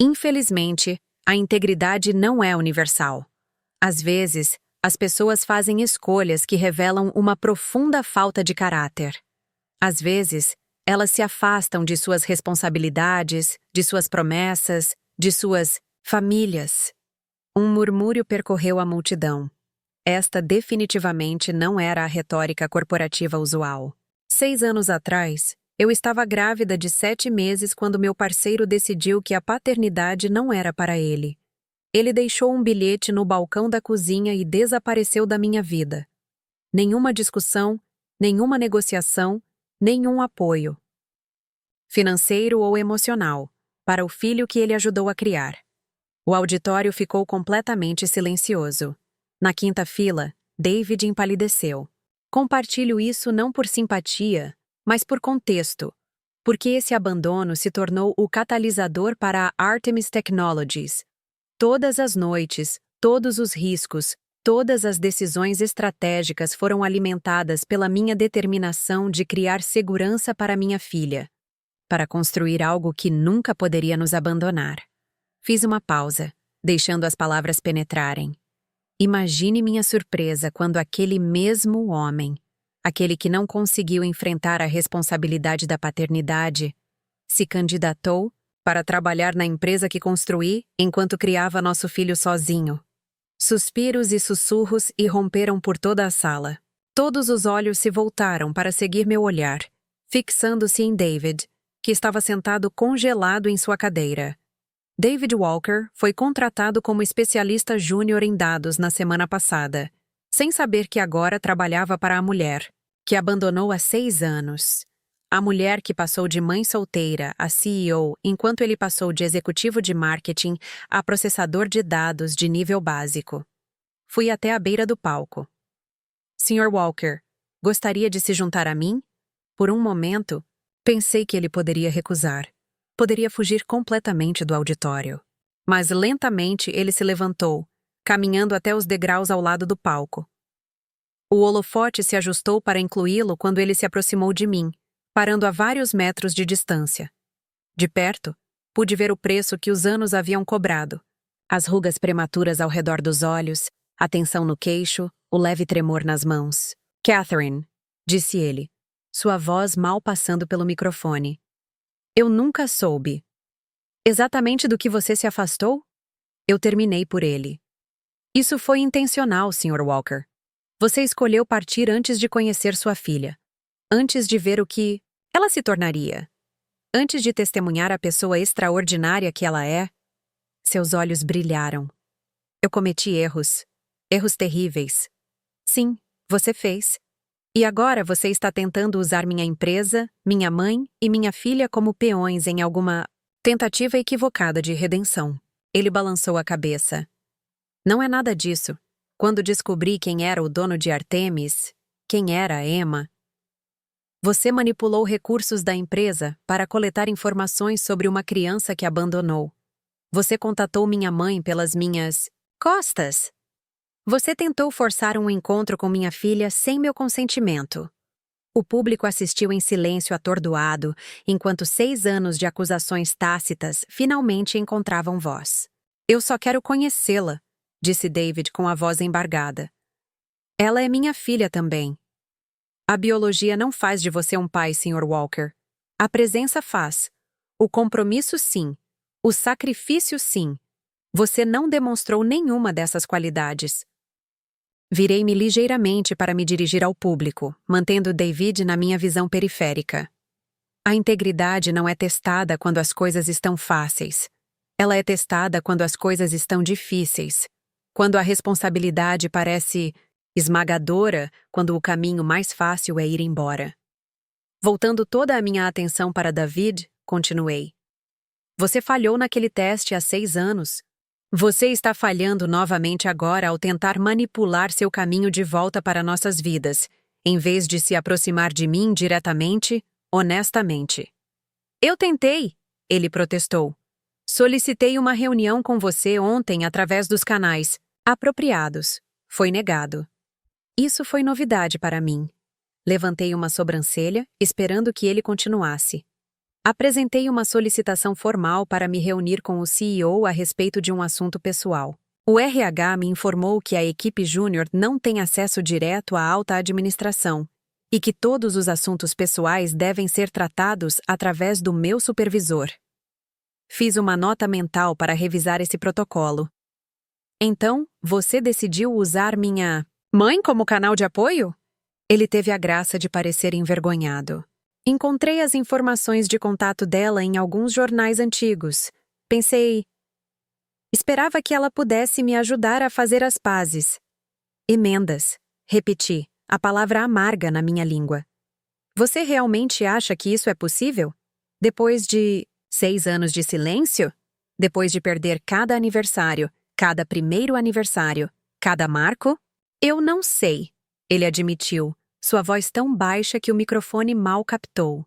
Infelizmente, a integridade não é universal. Às vezes, as pessoas fazem escolhas que revelam uma profunda falta de caráter. Às vezes, elas se afastam de suas responsabilidades, de suas promessas, de suas famílias. Um murmúrio percorreu a multidão. Esta definitivamente não era a retórica corporativa usual. 6 anos atrás, eu estava grávida de 7 meses quando meu parceiro decidiu que a paternidade não era para ele. Ele deixou um bilhete no balcão da cozinha e desapareceu da minha vida. Nenhuma discussão, nenhuma negociação, nenhum apoio. Financeiro ou emocional, para o filho que ele ajudou a criar. O auditório ficou completamente silencioso. Na quinta fila, David empalideceu. Compartilho isso não por simpatia, mas por contexto, porque esse abandono se tornou o catalisador para a Artemis Technologies. Todas as noites, todos os riscos, todas as decisões estratégicas foram alimentadas pela minha determinação de criar segurança para minha filha, para construir algo que nunca poderia nos abandonar. Fiz uma pausa, deixando as palavras penetrarem. Imagine minha surpresa quando aquele mesmo homem, aquele que não conseguiu enfrentar a responsabilidade da paternidade, se candidatou para trabalhar na empresa que construí enquanto criava nosso filho sozinho. Suspiros e sussurros irromperam por toda a sala. Todos os olhos se voltaram para seguir meu olhar, fixando-se em David, que estava sentado congelado em sua cadeira. David Walker foi contratado como especialista júnior em dados na semana passada, sem saber que agora trabalhava para a mulher, que abandonou há 6 anos. A mulher que passou de mãe solteira a CEO enquanto ele passou de executivo de marketing a processador de dados de nível básico. Fui até a beira do palco. Sr. Walker, gostaria de se juntar a mim? Por um momento, pensei que ele poderia recusar. Poderia fugir completamente do auditório. Mas lentamente ele se levantou, caminhando até os degraus ao lado do palco. O holofote se ajustou para incluí-lo quando ele se aproximou de mim, parando a vários metros de distância. De perto, pude ver o preço que os anos haviam cobrado. As rugas prematuras ao redor dos olhos, a tensão no queixo, o leve tremor nas mãos. "Catherine", disse ele, sua voz mal passando pelo microfone. "Eu nunca soube. Exatamente do que você se afastou?" Eu terminei por ele. "Isso foi intencional, Sr. Walker. Você escolheu partir antes de conhecer sua filha. Antes de ver o que ela se tornaria. Antes de testemunhar a pessoa extraordinária que ela é." Seus olhos brilharam. "Eu cometi erros. Erros terríveis. Sim, você fez. E agora você está tentando usar minha empresa, minha mãe e minha filha como peões em alguma tentativa equivocada de redenção." Ele balançou a cabeça. "Não é nada disso. Quando descobri quem era o dono de Artemis, quem era a Emma, você manipulou recursos da empresa para coletar informações sobre uma criança que abandonou. Você contatou minha mãe pelas minhas costas. Você tentou forçar um encontro com minha filha sem meu consentimento." O público assistiu em silêncio atordoado, enquanto 6 anos de acusações tácitas finalmente encontravam voz. "Eu só quero conhecê-la", disse David com a voz embargada. "Ela é minha filha também." "A biologia não faz de você um pai, Sr. Walker. A presença faz. O compromisso, sim. O sacrifício, sim. Você não demonstrou nenhuma dessas qualidades." Virei-me ligeiramente para me dirigir ao público, mantendo David na minha visão periférica. A integridade não é testada quando as coisas estão fáceis. Ela é testada quando as coisas estão difíceis. Quando a responsabilidade parece esmagadora, quando o caminho mais fácil é ir embora. Voltando toda a minha atenção para David, continuei. "Você falhou naquele teste há 6 anos. Você está falhando novamente agora ao tentar manipular seu caminho de volta para nossas vidas, em vez de se aproximar de mim diretamente, honestamente." "Eu tentei", ele protestou. "Solicitei uma reunião com você ontem através dos canais apropriados. Foi negado." Isso foi novidade para mim. Levantei uma sobrancelha, esperando que ele continuasse. Apresentei uma solicitação formal para me reunir com o CEO a respeito de um assunto pessoal. O RH me informou que a equipe júnior não tem acesso direto à alta administração e que todos os assuntos pessoais devem ser tratados através do meu supervisor. Fiz uma nota mental para revisar esse protocolo. "Então, você decidiu usar minha mãe como canal de apoio?" Ele teve a graça de parecer envergonhado. "Encontrei as informações de contato dela em alguns jornais antigos. Pensei, esperava que ela pudesse me ajudar a fazer as pazes." "Emendas", repeti, a palavra amarga na minha língua. "Você realmente acha que isso é possível? Depois de 6 anos de silêncio? Depois de perder cada aniversário, cada primeiro aniversário, cada marco?" "Eu não sei", ele admitiu, sua voz tão baixa que o microfone mal captou.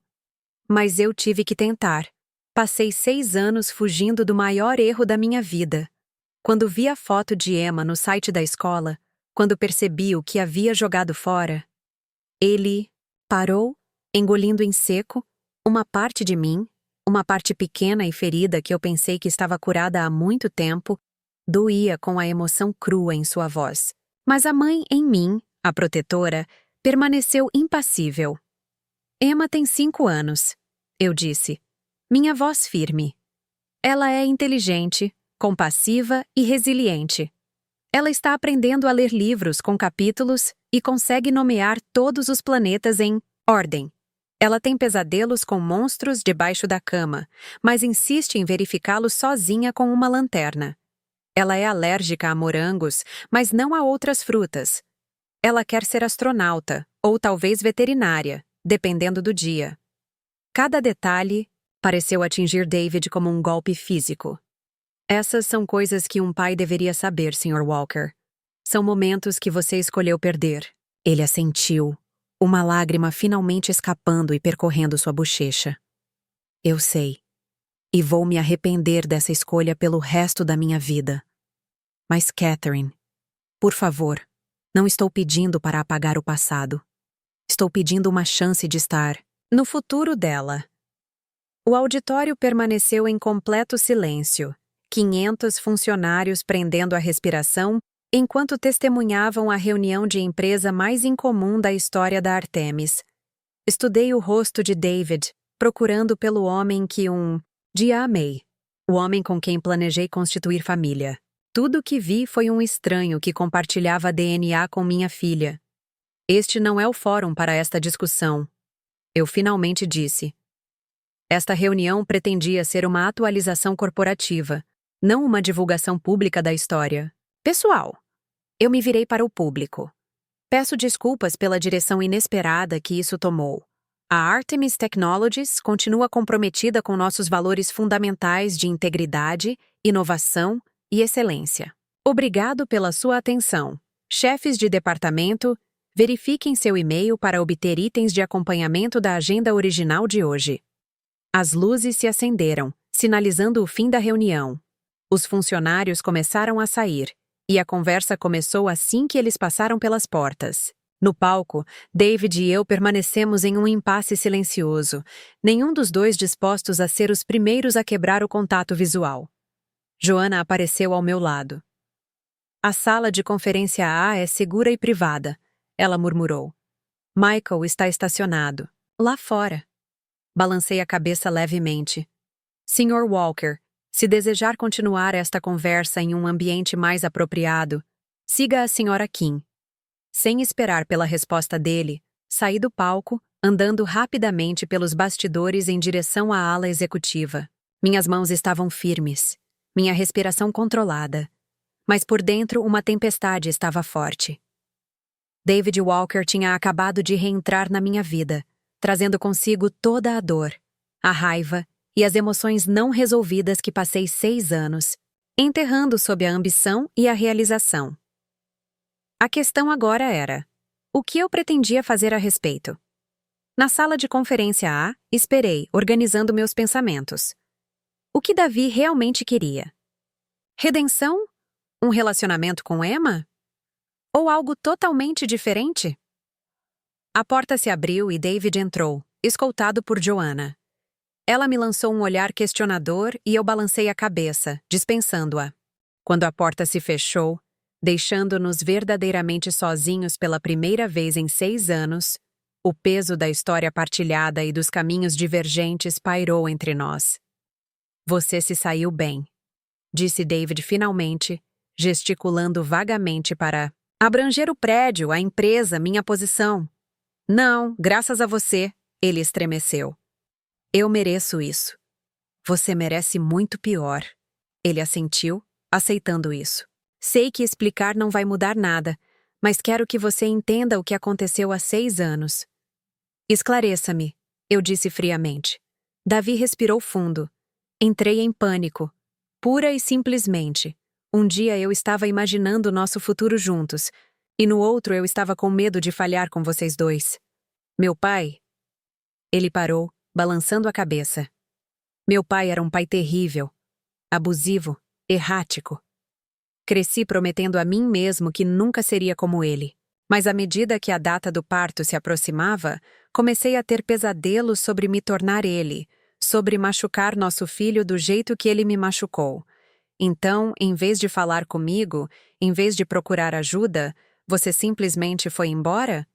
Mas eu tive que tentar. Passei 6 anos fugindo do maior erro da minha vida. Quando vi a foto de Emma no site da escola, quando percebi o que havia jogado fora, ele parou, engolindo em seco, uma parte de mim, uma parte pequena e ferida que eu pensei que estava curada há muito tempo, doía com a emoção crua em sua voz. Mas a mãe em mim, a protetora, permaneceu impassível. Emma tem 5 anos, eu disse. Minha voz firme. Ela é inteligente, compassiva e resiliente. Ela está aprendendo a ler livros com capítulos e consegue nomear todos os planetas em ordem. Ela tem pesadelos com monstros debaixo da cama, mas insiste em verificá-los sozinha com uma lanterna. Ela é alérgica a morangos, mas não a outras frutas. Ela quer ser astronauta, ou talvez veterinária, dependendo do dia. Cada detalhe pareceu atingir David como um golpe físico. Essas são coisas que um pai deveria saber, Sr. Walker. São momentos que você escolheu perder. Ele assentiu, uma lágrima finalmente escapando e percorrendo sua bochecha. Eu sei. E vou me arrepender dessa escolha pelo resto da minha vida. Mas, Catherine, por favor, não estou pedindo para apagar o passado. Estou pedindo uma chance de estar no futuro dela. O auditório permaneceu em completo silêncio, 500 funcionários prendendo a respiração enquanto testemunhavam a reunião de empresa mais incomum da história da Artemis. Estudei o rosto de David, procurando pelo homem que um dia amei, o homem com quem planejei constituir família. Tudo o que vi foi um estranho que compartilhava DNA com minha filha. Este não é o fórum para esta discussão. Eu finalmente disse. Esta reunião pretendia ser uma atualização corporativa, não uma divulgação pública da história. Pessoal, eu me virei para o público. Peço desculpas pela direção inesperada que isso tomou. A Artemis Technologies continua comprometida com nossos valores fundamentais de integridade, inovação e excelência. Obrigado pela sua atenção. Chefes de departamento, verifiquem seu e-mail para obter itens de acompanhamento da agenda original de hoje. As luzes se acenderam, sinalizando o fim da reunião. Os funcionários começaram a sair, e a conversa começou assim que eles passaram pelas portas. No palco, David e eu permanecemos em um impasse silencioso, nenhum dos dois dispostos a ser os primeiros a quebrar o contato visual. Joanna apareceu ao meu lado. A sala de conferência A é segura e privada, ela murmurou. Michael está estacionado, lá fora. Balancei a cabeça levemente. Sr. Walker, se desejar continuar esta conversa em um ambiente mais apropriado, siga a Sra. Kim. Sem esperar pela resposta dele, saí do palco, andando rapidamente pelos bastidores em direção à ala executiva. Minhas mãos estavam firmes, minha respiração controlada, mas por dentro uma tempestade estava forte. David Walker tinha acabado de reentrar na minha vida, trazendo consigo toda a dor, a raiva e as emoções não resolvidas que passei 6 anos, enterrando sob a ambição e a realização. A questão agora era: o que eu pretendia fazer a respeito? Na sala de conferência A, esperei, organizando meus pensamentos. O que Davi realmente queria? Redenção? Um relacionamento com Emma? Ou algo totalmente diferente? A porta se abriu e David entrou, escoltado por Joanna. Ela me lançou um olhar questionador e eu balancei a cabeça, dispensando-a. Quando a porta se fechou, deixando-nos verdadeiramente sozinhos pela primeira vez em 6 anos, o peso da história partilhada e dos caminhos divergentes pairou entre nós. Você se saiu bem, disse David finalmente, gesticulando vagamente para abranger o prédio, a empresa, minha posição. Não, graças a você, ele estremeceu. Eu mereço isso. Você merece muito pior. Ele assentiu, aceitando isso. Sei que explicar não vai mudar nada, mas quero que você entenda o que aconteceu há 6 anos. Esclareça-me, eu disse friamente. Davi respirou fundo. Entrei em pânico. Pura e simplesmente. Um dia eu estava imaginando nosso futuro juntos, E no outro eu estava com medo de falhar com vocês dois. Meu pai... Ele parou, balançando a cabeça. Meu pai era um pai terrível, abusivo, errático. Cresci prometendo a mim mesmo que nunca seria como ele. Mas à medida que a data do parto se aproximava, comecei a ter pesadelos sobre me tornar ele, sobre machucar nosso filho do jeito que ele me machucou. Então, em vez de falar comigo, em vez de procurar ajuda, você simplesmente foi embora?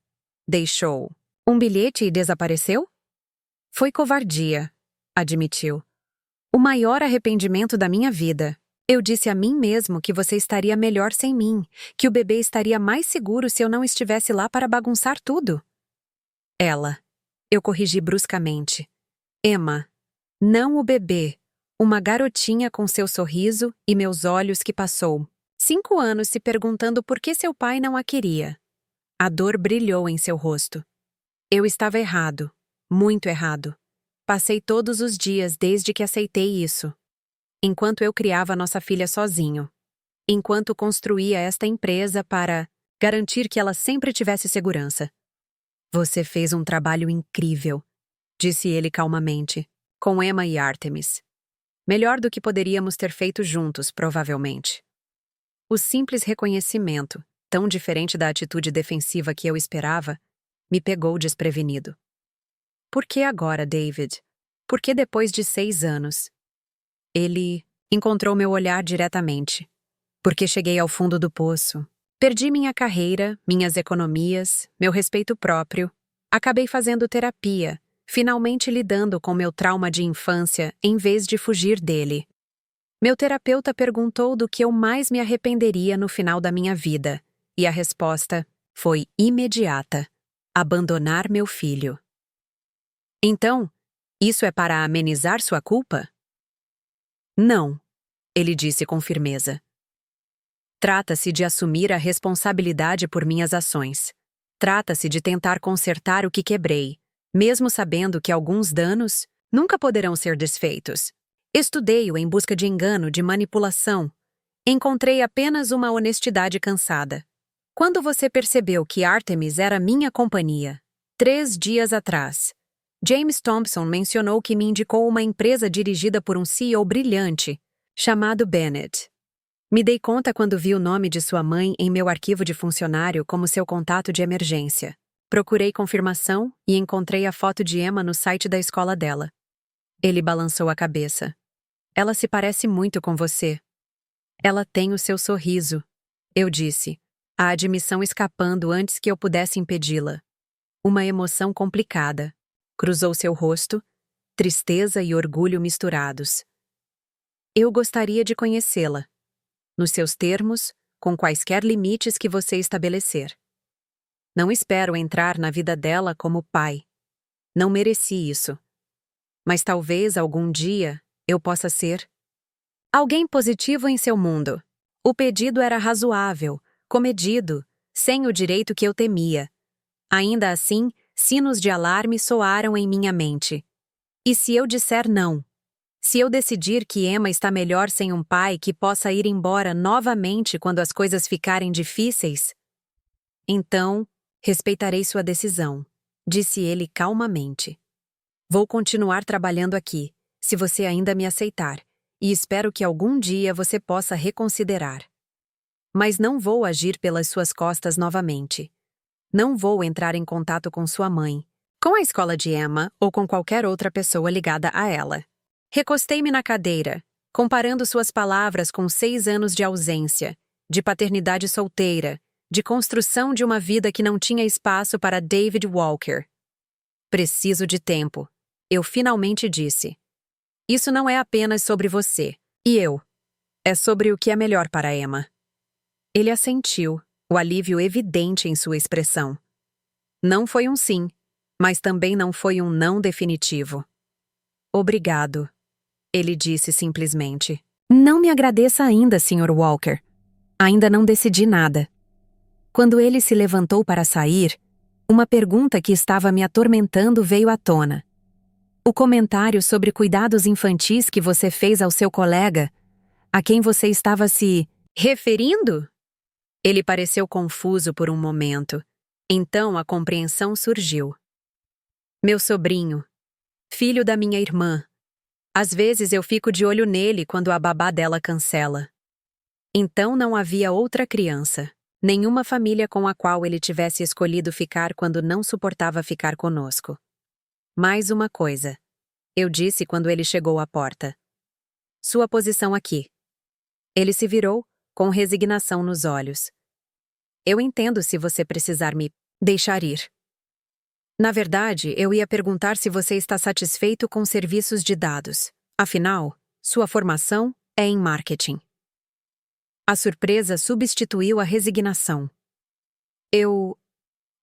Deixou um bilhete e desapareceu? Foi covardia, admitiu. O maior arrependimento da minha vida. Eu disse a mim mesmo que você estaria melhor sem mim, que o bebê estaria mais seguro se eu não estivesse lá para bagunçar tudo. Ela. Eu corrigi bruscamente. Emma. Não o bebê. Uma garotinha com seu sorriso e meus olhos que passou 5 anos se perguntando por que seu pai não a queria. A dor brilhou em seu rosto. Eu estava errado. Muito errado. Passei todos os dias desde que aceitei isso. Enquanto eu criava nossa filha sozinho. Enquanto construía esta empresa para garantir que ela sempre tivesse segurança. Você fez um trabalho incrível, disse ele calmamente, com Emma e Artemis. Melhor do que poderíamos ter feito juntos, provavelmente. O simples reconhecimento, tão diferente da atitude defensiva que eu esperava, me pegou desprevenido. Por que agora, David? Por que depois de 6 anos? Ele encontrou meu olhar diretamente. Porque cheguei ao fundo do poço. Perdi minha carreira, minhas economias, meu respeito próprio. Acabei fazendo terapia, finalmente lidando com meu trauma de infância em vez de fugir dele. Meu terapeuta perguntou do que eu mais me arrependeria no final da minha vida, e a resposta foi imediata: abandonar meu filho. Então, isso é para amenizar sua culpa? Não, ele disse com firmeza. Trata-se de assumir a responsabilidade por minhas ações. Trata-se de tentar consertar o que quebrei, mesmo sabendo que alguns danos nunca poderão ser desfeitos. Estudei-o em busca de engano, de manipulação. Encontrei apenas uma honestidade cansada. Quando você percebeu que Artemis era minha companhia, 3 dias atrás, James Thompson mencionou que me indicou uma empresa dirigida por um CEO brilhante, chamado Bennett. Me dei conta quando vi o nome de sua mãe em meu arquivo de funcionário como seu contato de emergência. Procurei confirmação e encontrei a foto de Emma no site da escola dela. Ele balançou a cabeça. Ela se parece muito com você. Ela tem o seu sorriso, eu disse, a admissão escapando antes que eu pudesse impedi-la. Uma emoção complicada. Cruzou seu rosto, tristeza e orgulho misturados. Eu gostaria de conhecê-la. Nos seus termos, com quaisquer limites que você estabelecer. Não espero entrar na vida dela como pai. Não mereci isso. Mas talvez algum dia eu possa ser alguém positivo em seu mundo. O pedido era razoável, comedido, sem o direito que eu temia. Ainda assim, sinos de alarme soaram em minha mente. E se eu disser não? Se eu decidir que Emma está melhor sem um pai que possa ir embora novamente quando as coisas ficarem difíceis? Então, respeitarei sua decisão, disse ele calmamente. Vou continuar trabalhando aqui, se você ainda me aceitar, e espero que algum dia você possa reconsiderar. Mas não vou agir pelas suas costas novamente. Não vou entrar em contato com sua mãe, com a escola de Emma ou com qualquer outra pessoa ligada a ela. Recostei-me na cadeira, comparando suas palavras com 6 anos de ausência, de paternidade solteira, de construção de uma vida que não tinha espaço para David Walker. Preciso de tempo, eu finalmente disse. Isso não é apenas sobre você e eu. É sobre o que é melhor para Emma. Ele assentiu, o alívio evidente em sua expressão. Não foi um sim, mas também não foi um não definitivo. Obrigado, ele disse simplesmente. Não me agradeça ainda, Sr. Walker. Ainda não decidi nada. Quando ele se levantou para sair, uma pergunta que estava me atormentando veio à tona. O comentário sobre cuidados infantis que você fez ao seu colega, a quem você estava se referindo? Ele pareceu confuso por um momento. Então a compreensão surgiu. Meu sobrinho, filho da minha irmã. Às vezes eu fico de olho nele quando a babá dela cancela. Então não havia outra criança, nenhuma família com a qual ele tivesse escolhido ficar quando não suportava ficar conosco. Mais uma coisa, eu disse quando ele chegou à porta. Sua posição aqui. Ele se virou, com resignação nos olhos. Eu entendo se você precisar me deixar ir. Na verdade, eu ia perguntar se você está satisfeito com serviços de dados. Afinal, sua formação é em marketing. A surpresa substituiu a resignação.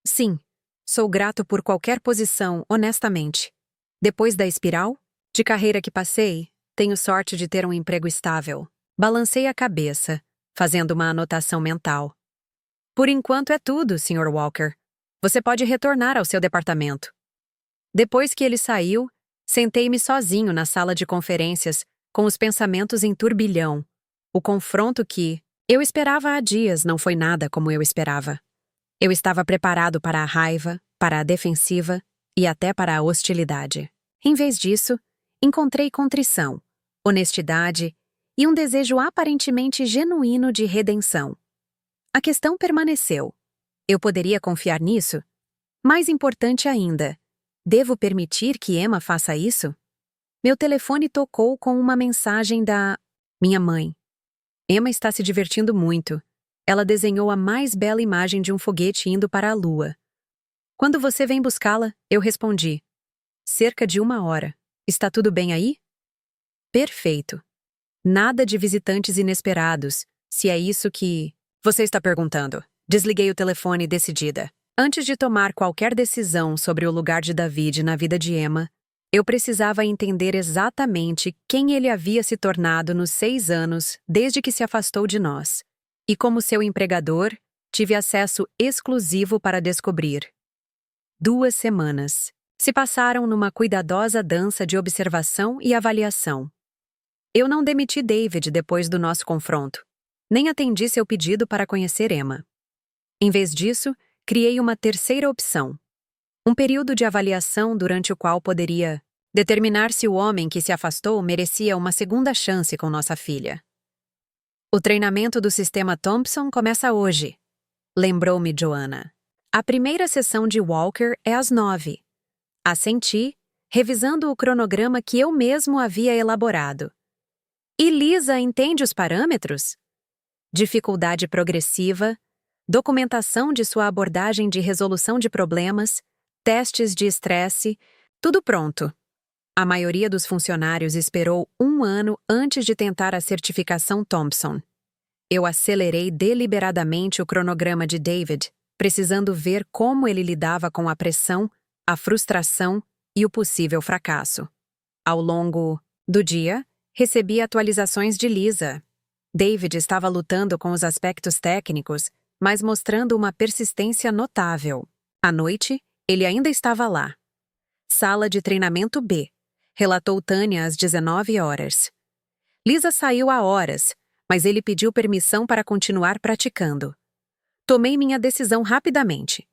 Sim, sou grato por qualquer posição, honestamente. Depois da espiral de carreira que passei, tenho sorte de ter um emprego estável. Balancei a cabeça, fazendo uma anotação mental. Por enquanto é tudo, Sr. Walker. Você pode retornar ao seu departamento. Depois que ele saiu, sentei-me sozinho na sala de conferências, com os pensamentos em turbilhão. O confronto que eu esperava há dias não foi nada como eu esperava. Eu estava preparado para a raiva, para a defensiva e até para a hostilidade. Em vez disso, encontrei contrição, honestidade e um desejo aparentemente genuíno de redenção. A questão permaneceu. Eu poderia confiar nisso? Mais importante ainda, devo permitir que Emma faça isso? Meu telefone tocou com uma mensagem da minha mãe. Emma está se divertindo muito. Ela desenhou a mais bela imagem de um foguete indo para a lua. Quando você vem buscá-la, eu respondi. Cerca de 1 hora. Está tudo bem aí? Perfeito. Nada de visitantes inesperados, se é isso que você está perguntando. Desliguei o telefone decidida. Antes de tomar qualquer decisão sobre o lugar de David na vida de Emma, eu precisava entender exatamente quem ele havia se tornado nos 6 anos desde que se afastou de nós. E como seu empregador, tive acesso exclusivo para descobrir. 2 semanas se passaram numa cuidadosa dança de observação e avaliação. Eu não demiti David depois do nosso confronto, nem atendi seu pedido para conhecer Emma. Em vez disso, criei uma terceira opção. Um período de avaliação durante o qual poderia determinar se o homem que se afastou merecia uma segunda chance com nossa filha. O treinamento do sistema Thompson começa hoje, lembrou-me Joanna. A primeira sessão de Walker é às 9. Assenti, revisando o cronograma que eu mesmo havia elaborado. E Lisa entende os parâmetros? Dificuldade progressiva, documentação de sua abordagem de resolução de problemas, testes de estresse, tudo pronto. A maioria dos funcionários esperou 1 ano antes de tentar a certificação Thompson. Eu acelerei deliberadamente o cronograma de David, precisando ver como ele lidava com a pressão, a frustração e o possível fracasso. Ao longo do dia, recebi atualizações de Lisa. David estava lutando com os aspectos técnicos, mas mostrando uma persistência notável. À noite, ele ainda estava lá. Sala de treinamento B, relatou Tânia às 19 horas. Lisa saiu há horas, mas ele pediu permissão para continuar praticando. Tomei minha decisão rapidamente.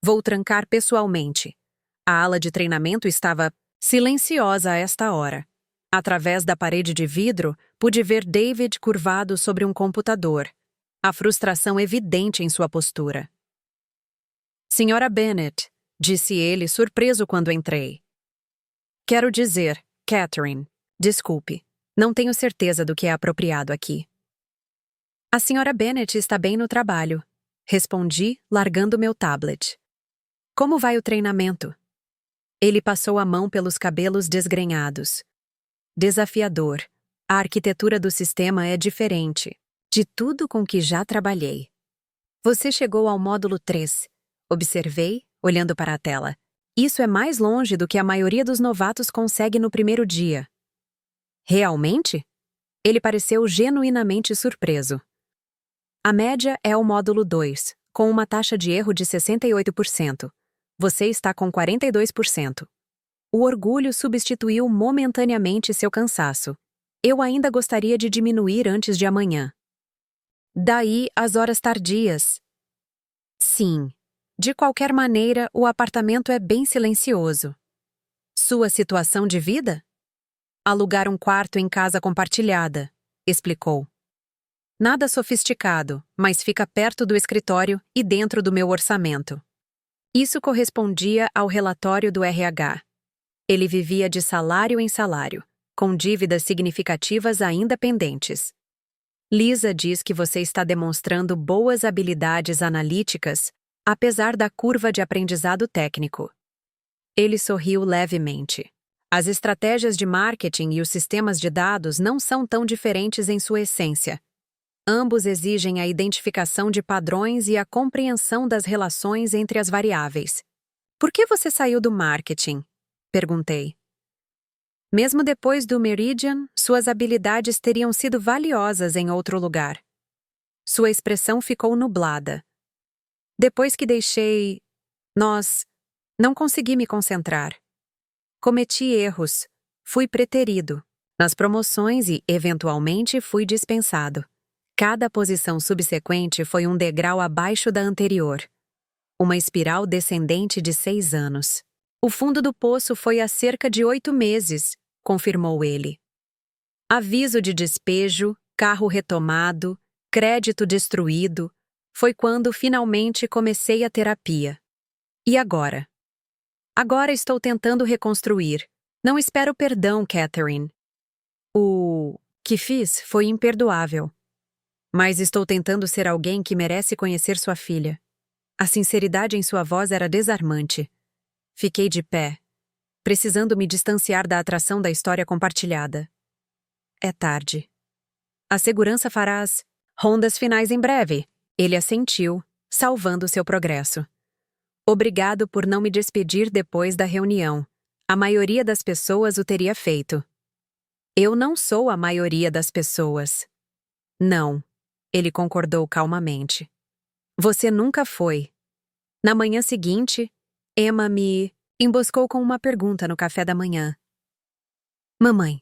Vou trancar pessoalmente. A ala de treinamento estava silenciosa a esta hora. Através da parede de vidro, pude ver David curvado sobre um computador. A frustração evidente em sua postura. Senhora Bennet, disse ele, surpreso quando entrei. Quero dizer, Catherine, desculpe, não tenho certeza do que é apropriado aqui. A senhora Bennet está bem no trabalho, respondi, largando meu tablet. Como vai o treinamento? Ele passou a mão pelos cabelos desgrenhados. Desafiador. A arquitetura do sistema é diferente de tudo com que já trabalhei. Você chegou ao módulo 3. Observei, olhando para a tela. Isso é mais longe do que a maioria dos novatos consegue no primeiro dia. Realmente? Ele pareceu genuinamente surpreso. A média é o módulo 2, com uma taxa de erro de 68%. Você está com 42%. O orgulho substituiu momentaneamente seu cansaço. Eu ainda gostaria de diminuir antes de amanhã. Daí as horas tardias. Sim. De qualquer maneira, o apartamento é bem silencioso. Sua situação de vida? Alugar um quarto em casa compartilhada, explicou. Nada sofisticado, mas fica perto do escritório e dentro do meu orçamento. Isso correspondia ao relatório do RH. Ele vivia de salário em salário, com dívidas significativas ainda pendentes. Lisa diz que você está demonstrando boas habilidades analíticas, apesar da curva de aprendizado técnico. Ele sorriu levemente. As estratégias de marketing e os sistemas de dados não são tão diferentes em sua essência. Ambos exigem a identificação de padrões e a compreensão das relações entre as variáveis. Por que você saiu do marketing? Perguntei. Mesmo depois do Meridian, suas habilidades teriam sido valiosas em outro lugar. Sua expressão ficou nublada. Depois que deixei... Não consegui me concentrar. Cometi erros. Fui preterido nas promoções e, eventualmente, fui dispensado. Cada posição subsequente foi um degrau abaixo da anterior. Uma espiral descendente de 6 anos. O fundo do poço foi há cerca de 8 meses, confirmou ele. Aviso de despejo, carro retomado, crédito destruído. Foi quando finalmente comecei a terapia. E agora? Agora estou tentando reconstruir. Não espero perdão, Catherine. O que fiz foi imperdoável. Mas estou tentando ser alguém que merece conhecer sua filha. A sinceridade em sua voz era desarmante. Fiquei de pé, precisando me distanciar da atração da história compartilhada. É tarde. A segurança fará as rondas finais em breve. Ele assentiu, salvando seu progresso. Obrigado por não me despedir depois da reunião. A maioria das pessoas o teria feito. Eu não sou a maioria das pessoas. Não. Ele concordou calmamente. Você nunca foi. Na manhã seguinte, Emma me emboscou com uma pergunta no café da manhã. Mamãe,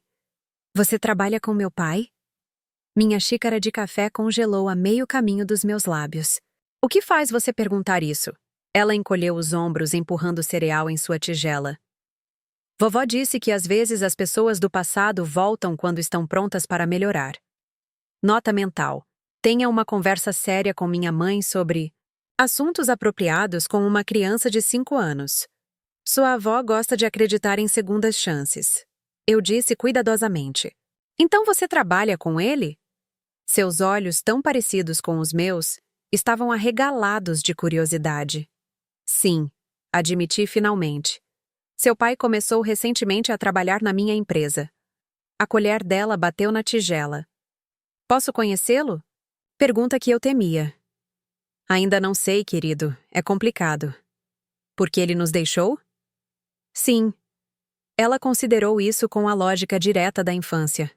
você trabalha com meu pai? Minha xícara de café congelou a meio caminho dos meus lábios. O que faz você perguntar isso? Ela encolheu os ombros, empurrando o cereal em sua tigela. Vovó disse que às vezes as pessoas do passado voltam quando estão prontas para melhorar. Nota mental. Tenha uma conversa séria com minha mãe sobre assuntos apropriados com uma criança de 5 anos. Sua avó gosta de acreditar em segundas chances. Eu disse cuidadosamente. Então você trabalha com ele? Seus olhos, tão parecidos com os meus, estavam arregalados de curiosidade. Sim, admiti finalmente. Seu pai começou recentemente a trabalhar na minha empresa. A colher dela bateu na tigela. Posso conhecê-lo? Pergunta que eu temia. Ainda não sei, querido. É complicado. Porque ele nos deixou? Sim. Ela considerou isso com a lógica direta da infância.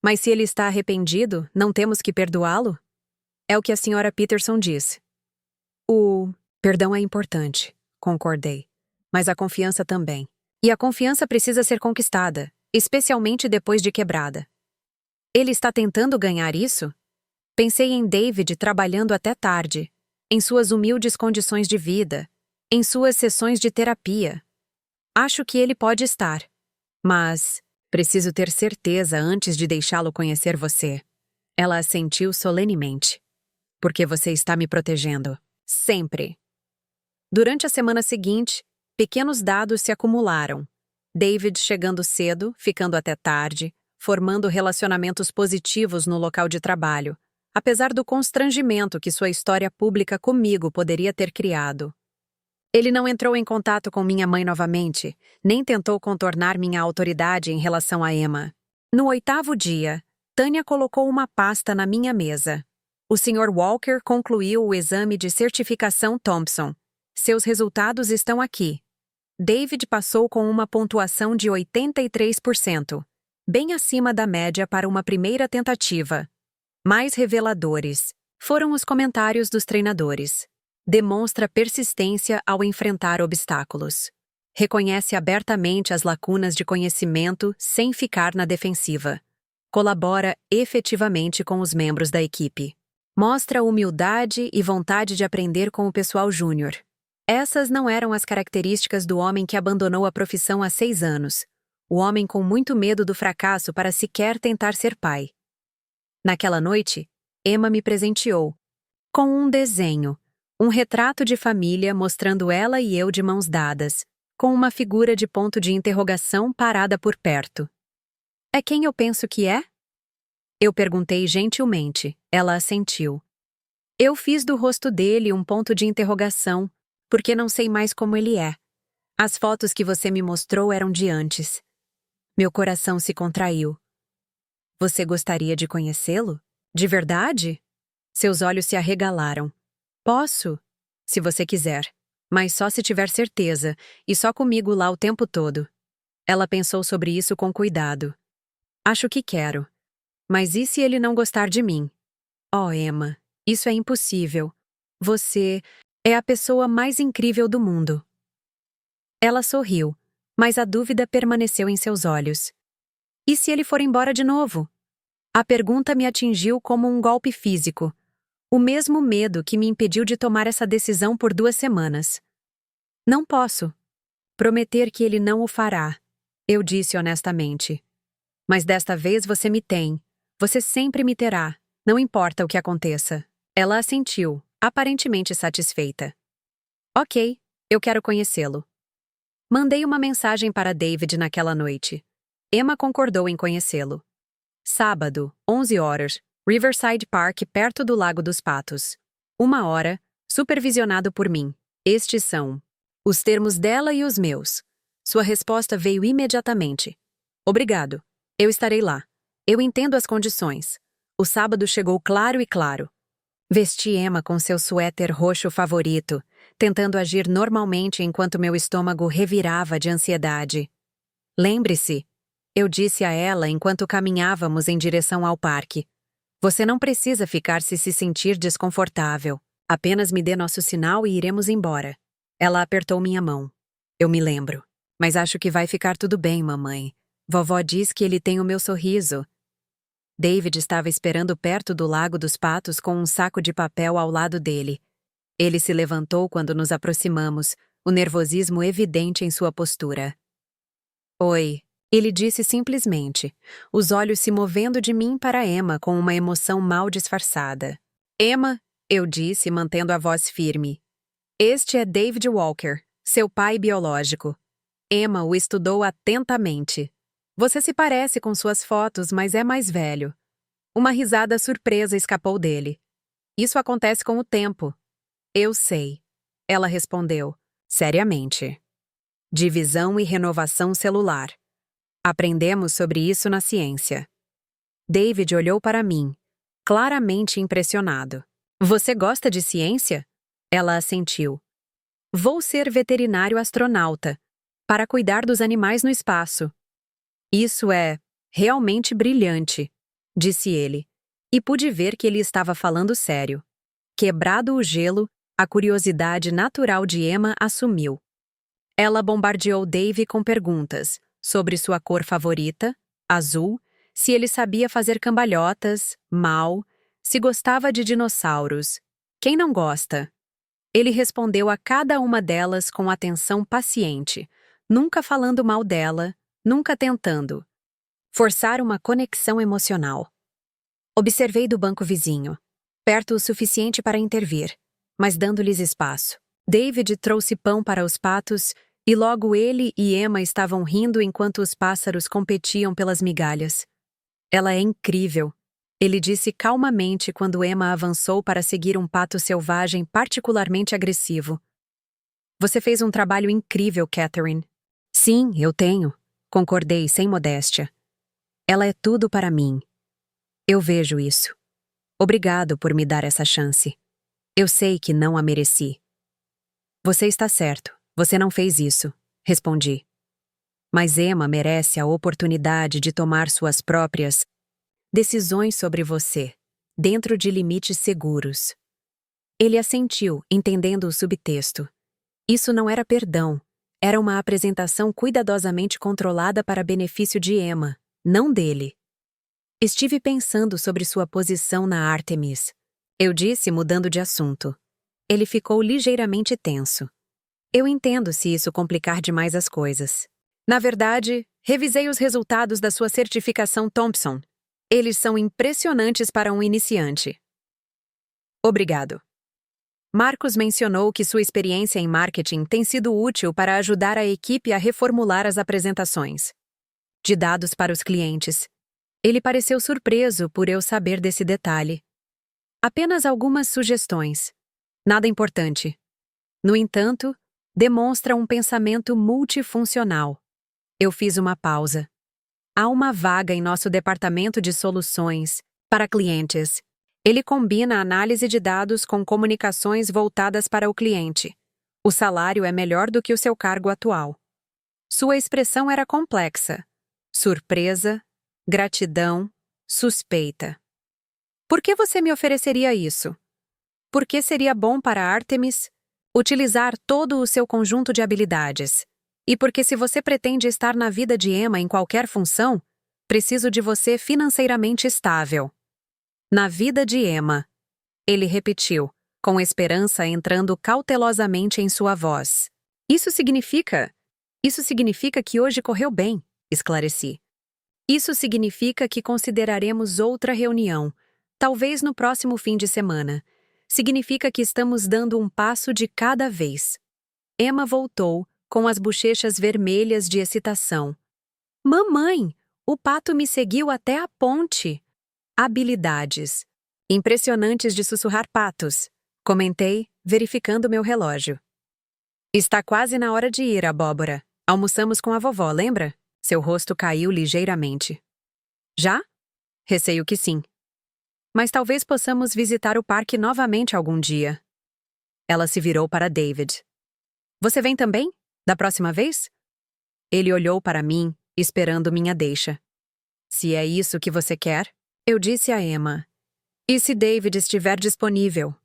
Mas se ele está arrependido, não temos que perdoá-lo? É o que a senhora Peterson diz. O perdão é importante, concordei. Mas a confiança também. E a confiança precisa ser conquistada, especialmente depois de quebrada. Ele está tentando ganhar isso? Pensei em David trabalhando até tarde, em suas humildes condições de vida, em suas sessões de terapia. Acho que ele pode estar. Mas preciso ter certeza antes de deixá-lo conhecer você. Ela assentiu solenemente. Porque você está me protegendo. Sempre. Durante a semana seguinte, pequenos dados se acumularam. David chegando cedo, ficando até tarde, formando relacionamentos positivos no local de trabalho, apesar do constrangimento que sua história pública comigo poderia ter criado. Ele não entrou em contato com minha mãe novamente, nem tentou contornar minha autoridade em relação a Emma. No 8º dia, Tânia colocou uma pasta na minha mesa. O Sr. Walker concluiu o exame de certificação Thompson. Seus resultados estão aqui. David passou com uma pontuação de 83%, bem acima da média para uma primeira tentativa. Mais reveladores foram os comentários dos treinadores. Demonstra persistência ao enfrentar obstáculos. Reconhece abertamente as lacunas de conhecimento sem ficar na defensiva. Colabora efetivamente com os membros da equipe. Mostra humildade e vontade de aprender com o pessoal júnior. Essas não eram as características do homem que abandonou a profissão há 6 anos. O homem com muito medo do fracasso para sequer tentar ser pai. Naquela noite, Emma me presenteou com um desenho, um retrato de família mostrando ela e eu de mãos dadas, com uma figura de ponto de interrogação parada por perto. É quem eu penso que é? Eu perguntei gentilmente. Ela assentiu. Eu fiz do rosto dele um ponto de interrogação, porque não sei mais como ele é. As fotos que você me mostrou eram de antes. Meu coração se contraiu. Você gostaria de conhecê-lo? De verdade? Seus olhos se arregalaram. Posso, se você quiser, mas só se tiver certeza, e só comigo lá o tempo todo. Ela pensou sobre isso com cuidado. Acho que quero. Mas e se ele não gostar de mim? Oh, Emma, isso é impossível. Você é a pessoa mais incrível do mundo. Ela sorriu, mas a dúvida permaneceu em seus olhos. E se ele for embora de novo? A pergunta me atingiu como um golpe físico. O mesmo medo que me impediu de tomar essa decisão por 2 semanas. Não posso prometer que ele não o fará, eu disse honestamente. Mas desta vez você me tem. Você sempre me terá, não importa o que aconteça. Ela assentiu, aparentemente satisfeita. Ok, eu quero conhecê-lo. Mandei uma mensagem para David naquela noite. Emma concordou em conhecê-lo. Sábado, 11 horas, Riverside Park, perto do Lago dos Patos. 1 hora, supervisionado por mim. Estes são os termos dela e os meus. Sua resposta veio imediatamente. Obrigado. Eu estarei lá. Eu entendo as condições. O sábado chegou claro e claro. Vesti Emma com seu suéter roxo favorito, tentando agir normalmente enquanto meu estômago revirava de ansiedade. Lembre-se, eu disse a ela enquanto caminhávamos em direção ao parque. Você não precisa ficar se sentir desconfortável. Apenas me dê nosso sinal e iremos embora. Ela apertou minha mão. Eu me lembro. Mas acho que vai ficar tudo bem, mamãe. Vovó diz que ele tem o meu sorriso. David estava esperando perto do Lago dos Patos com um saco de papel ao lado dele. Ele se levantou quando nos aproximamos, o nervosismo evidente em sua postura. Oi, ele disse simplesmente, os olhos se movendo de mim para Emma com uma emoção mal disfarçada. Emma, eu disse, mantendo a voz firme. Este é David Walker, seu pai biológico. Emma o estudou atentamente. Você se parece com suas fotos, mas é mais velho. Uma risada surpresa escapou dele. Isso acontece com o tempo. Eu sei. Ela respondeu, seriamente. Divisão e renovação celular. Aprendemos sobre isso na ciência. David olhou para mim, claramente impressionado. Você gosta de ciência? Ela assentiu. Vou ser veterinário astronauta, para cuidar dos animais no espaço. Isso é realmente brilhante, disse ele, e pude ver que ele estava falando sério. Quebrado o gelo, a curiosidade natural de Emma assumiu. Ela bombardeou Dave com perguntas sobre sua cor favorita, azul, se ele sabia fazer cambalhotas, mal, se gostava de dinossauros. Quem não gosta? Ele respondeu a cada uma delas com atenção paciente, nunca falando mal dela, nunca tentando forçar uma conexão emocional. Observei do banco vizinho, perto o suficiente para intervir, mas dando-lhes espaço. David trouxe pão para os patos e logo ele e Emma estavam rindo enquanto os pássaros competiam pelas migalhas. Ela é incrível, ele disse calmamente quando Emma avançou para seguir um pato selvagem particularmente agressivo. Você fez um trabalho incrível, Catherine. Sim, eu tenho, concordei sem modéstia. Ela é tudo para mim. Eu vejo isso. Obrigado por me dar essa chance. Eu sei que não a mereci. Você está certo, você não fez isso, respondi. Mas Emma merece a oportunidade de tomar suas próprias decisões sobre você, dentro de limites seguros. Ele assentiu, entendendo o subtexto. Isso não era perdão, era uma apresentação cuidadosamente controlada para benefício de Emma, não dele. Estive pensando sobre sua posição na Artemis. Eu disse, mudando de assunto. Ele ficou ligeiramente tenso. Eu entendo se isso complicar demais as coisas. Na verdade, revisei os resultados da sua certificação Thompson. Eles são impressionantes para um iniciante. Obrigado. Marcos mencionou que sua experiência em marketing tem sido útil para ajudar a equipe a reformular as apresentações de dados para os clientes. Ele pareceu surpreso por eu saber desse detalhe. Apenas algumas sugestões. Nada importante. No entanto, demonstra um pensamento multifuncional. Eu fiz uma pausa. Há uma vaga em nosso departamento de soluções para clientes. Ele combina análise de dados com comunicações voltadas para o cliente. O salário é melhor do que o seu cargo atual. Sua expressão era complexa. Surpresa, gratidão, suspeita. Por que você me ofereceria isso? Por que seria bom para Artemis utilizar todo o seu conjunto de habilidades? E porque se você pretende estar na vida de Emma em qualquer função, preciso de você financeiramente estável. Na vida de Emma, ele repetiu, com esperança entrando cautelosamente em sua voz. Isso significa que hoje correu bem, esclareci. Isso significa que consideraremos outra reunião, talvez no próximo fim de semana. Significa que estamos dando um passo de cada vez. Emma voltou, com as bochechas vermelhas de excitação. Mamãe, o pato me seguiu até a ponte. Habilidades. Impressionantes de sussurrar patos, comentei, verificando meu relógio. Está quase na hora de ir, abóbora. Almoçamos com a vovó, lembra? Seu rosto caiu ligeiramente. Já? Receio que sim. Mas talvez possamos visitar o parque novamente algum dia. Ela se virou para David. Você vem também? Da próxima vez? Ele olhou para mim, esperando minha deixa. Se é isso que você quer, eu disse a Emma. E se David estiver disponível?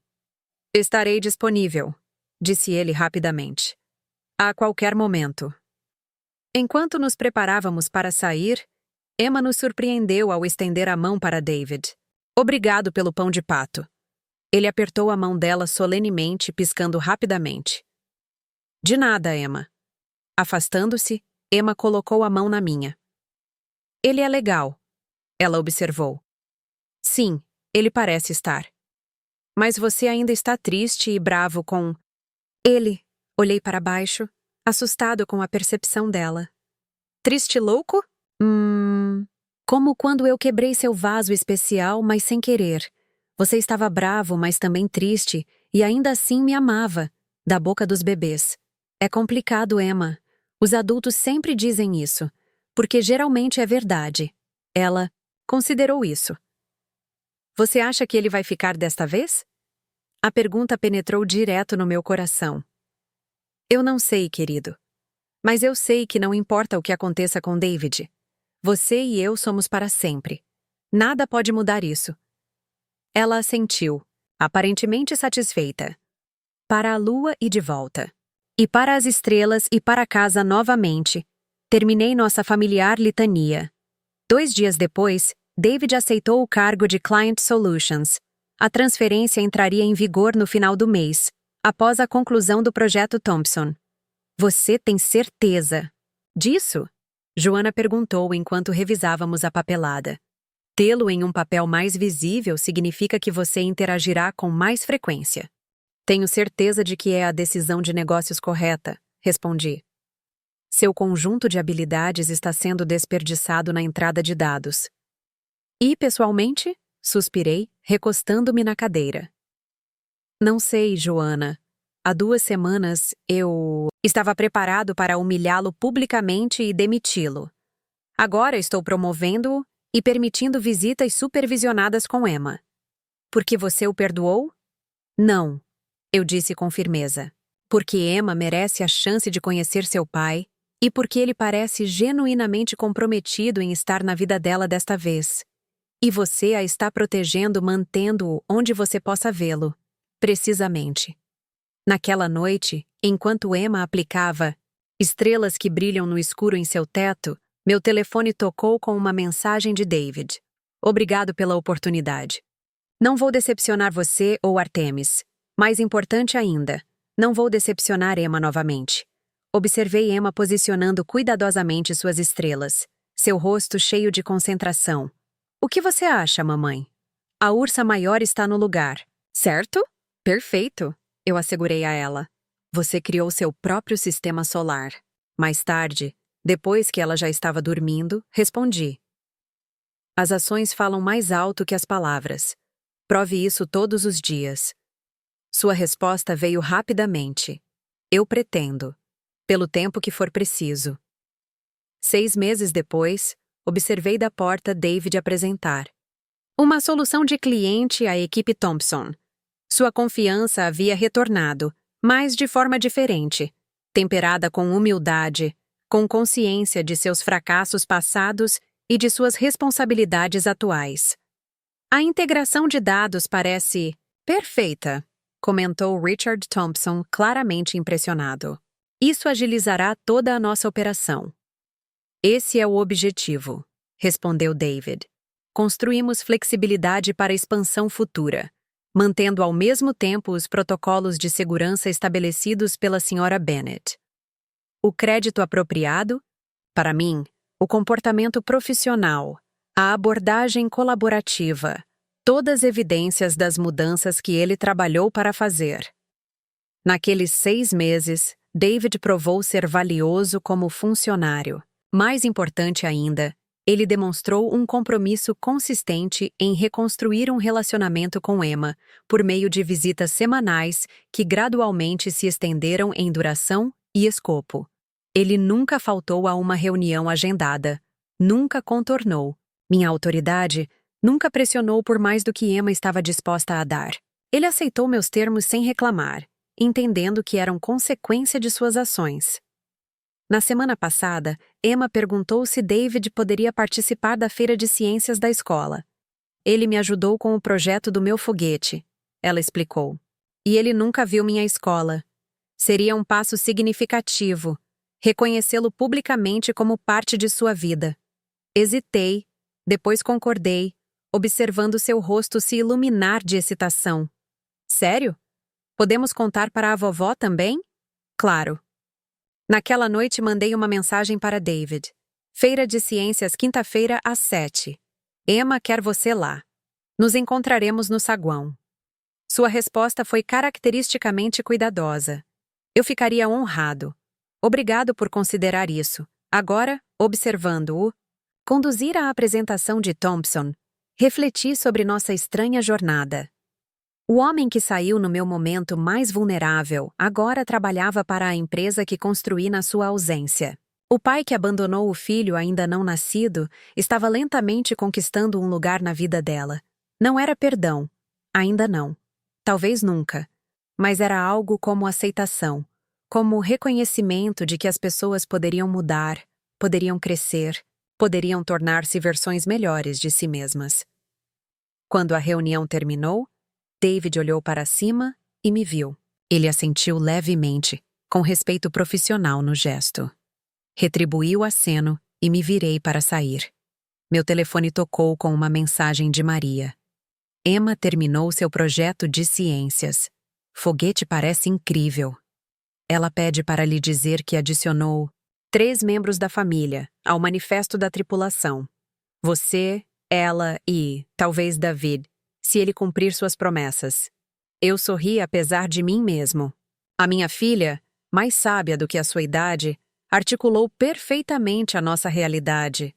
Estarei disponível, disse ele rapidamente. A qualquer momento. Enquanto nos preparávamos para sair, Emma nos surpreendeu ao estender a mão para David. Obrigado pelo pão de pato. Ele apertou a mão dela solenemente, piscando rapidamente. De nada, Emma. Afastando-se, Emma colocou a mão na minha. Ele é legal, ela observou. Sim, ele parece estar. Mas você ainda está triste e bravo com... Ele. Olhei para baixo, assustado com a percepção dela. Triste louco? Como quando eu quebrei seu vaso especial, mas sem querer. Você estava bravo, mas também triste, e ainda assim me amava, da boca dos bebês. É complicado, Emma. Os adultos sempre dizem isso, porque geralmente é verdade. Ela considerou isso. Você acha que ele vai ficar desta vez? A pergunta penetrou direto no meu coração. Eu não sei, querido. Mas eu sei que não importa o que aconteça com David. Você e eu somos para sempre. Nada pode mudar isso. Ela assentiu, aparentemente satisfeita. Para a lua e de volta. E para as estrelas e para casa novamente. Terminei nossa familiar litania. 2 dias depois, David aceitou o cargo de Client Solutions. A transferência entraria em vigor no final do mês, após a conclusão do projeto Thompson. Você tem certeza disso? Joana perguntou enquanto revisávamos a papelada. Tê-lo em um papel mais visível significa que você interagirá com mais frequência. Tenho certeza de que é a decisão de negócios correta, respondi. Seu conjunto de habilidades está sendo desperdiçado na entrada de dados. E, pessoalmente, suspirei, recostando-me na cadeira. Não sei, Joana. Há 2 semanas, eu estava preparado para humilhá-lo publicamente e demiti-lo. Agora estou promovendo-o e permitindo visitas supervisionadas com Emma. Porque você o perdoou? Não, eu disse com firmeza. Porque Emma merece a chance de conhecer seu pai e porque ele parece genuinamente comprometido em estar na vida dela desta vez. E você a está protegendo mantendo-o onde você possa vê-lo. Precisamente. Naquela noite, enquanto Emma aplicava estrelas que brilham no escuro em seu teto, meu telefone tocou com uma mensagem de David. Obrigado pela oportunidade. Não vou decepcionar você ou Artemis. Mais importante ainda, não vou decepcionar Emma novamente. Observei Emma posicionando cuidadosamente suas estrelas, seu rosto cheio de concentração. O que você acha, mamãe? A ursa maior está no lugar, certo? Perfeito, eu assegurei a ela. Você criou seu próprio sistema solar. Mais tarde, depois que ela já estava dormindo, respondi. As ações falam mais alto que as palavras. Prove isso todos os dias. Sua resposta veio rapidamente. Eu pretendo. Pelo tempo que for preciso. 6 meses depois, observei da porta David apresentar uma solução de cliente à equipe Thompson. Sua confiança havia retornado, mas de forma diferente, temperada com humildade, com consciência de seus fracassos passados e de suas responsabilidades atuais. A integração de dados parece perfeita, comentou Richard Thompson, claramente impressionado. Isso agilizará toda a nossa operação. Esse é o objetivo, respondeu David. Construímos flexibilidade para expansão futura, mantendo ao mesmo tempo os protocolos de segurança estabelecidos pela Sra. Bennett. O crédito apropriado? Para mim, o comportamento profissional, a abordagem colaborativa, todas evidências das mudanças que ele trabalhou para fazer. Naqueles 6 meses, David provou ser valioso como funcionário. Mais importante ainda, ele demonstrou um compromisso consistente em reconstruir um relacionamento com Emma, por meio de visitas semanais que gradualmente se estenderam em duração e escopo. Ele nunca faltou a uma reunião agendada, nunca contornou. Minha autoridade nunca pressionou por mais do que Emma estava disposta a dar. Ele aceitou meus termos sem reclamar, entendendo que eram consequência de suas ações. Na semana passada, Emma perguntou se David poderia participar da feira de ciências da escola. Ele me ajudou com o projeto do meu foguete, ela explicou. E ele nunca viu minha escola. Seria um passo significativo, reconhecê-lo publicamente como parte de sua vida. Hesitei, depois concordei, observando seu rosto se iluminar de excitação. Sério? Podemos contar para a vovó também? Claro. Naquela noite mandei uma mensagem para David. Feira de Ciências quinta-feira às 7. Emma quer você lá. Nos encontraremos no saguão. Sua resposta foi caracteristicamente cuidadosa. Eu ficaria honrado. Obrigado por considerar isso. Agora, observando-o, conduzir a apresentação de Thompson, refleti sobre nossa estranha jornada. O homem que saiu no meu momento mais vulnerável agora trabalhava para a empresa que construí na sua ausência. O pai que abandonou o filho ainda não nascido estava lentamente conquistando um lugar na vida dela. Não era perdão. Ainda não. Talvez nunca. Mas era algo como aceitação, como reconhecimento de que as pessoas poderiam mudar, poderiam crescer, poderiam tornar-se versões melhores de si mesmas. Quando a reunião terminou, David olhou para cima e me viu. Ele assentiu levemente, com respeito profissional no gesto. Retribuí o aceno e me virei para sair. Meu telefone tocou com uma mensagem de Maria. Emma terminou seu projeto de ciências. Foguete parece incrível. Ela pede para lhe dizer que adicionou 3 membros da família ao manifesto da tripulação. Você, ela e, talvez, David, se ele cumprir suas promessas. Eu sorri apesar de mim mesmo. A minha filha, mais sábia do que a sua idade, articulou perfeitamente a nossa realidade.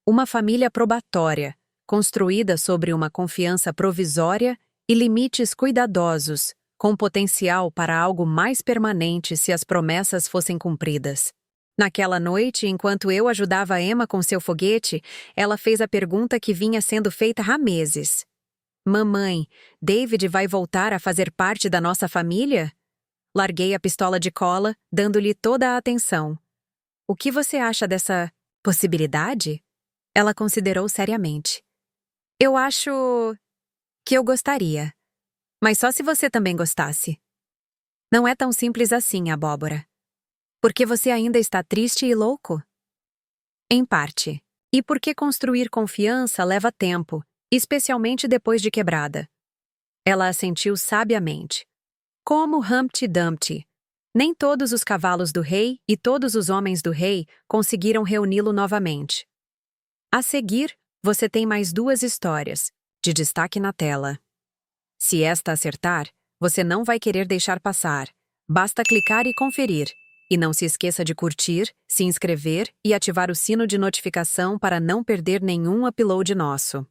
Uma família probatória, construída sobre uma confiança provisória e limites cuidadosos, com potencial para algo mais permanente se as promessas fossem cumpridas. Naquela noite, enquanto eu ajudava Emma com seu foguete, ela fez a pergunta que vinha sendo feita há meses. Mamãe, David vai voltar a fazer parte da nossa família? Larguei a pistola de cola, dando-lhe toda a atenção. O que você acha dessa possibilidade? Ela considerou seriamente. Eu acho que eu gostaria. Mas só se você também gostasse. Não é tão simples assim, abóbora. Porque você ainda está triste e louco? Em parte. E porque construir confiança leva tempo, especialmente depois de quebrada. Ela assentiu sabiamente. Como Humpty Dumpty. Nem todos os cavalos do rei e todos os homens do rei conseguiram reuni-lo novamente. A seguir, você tem mais 2 histórias, de destaque na tela. Se esta acertar, você não vai querer deixar passar. Basta clicar e conferir. E não se esqueça de curtir, se inscrever e ativar o sino de notificação para não perder nenhum upload nosso.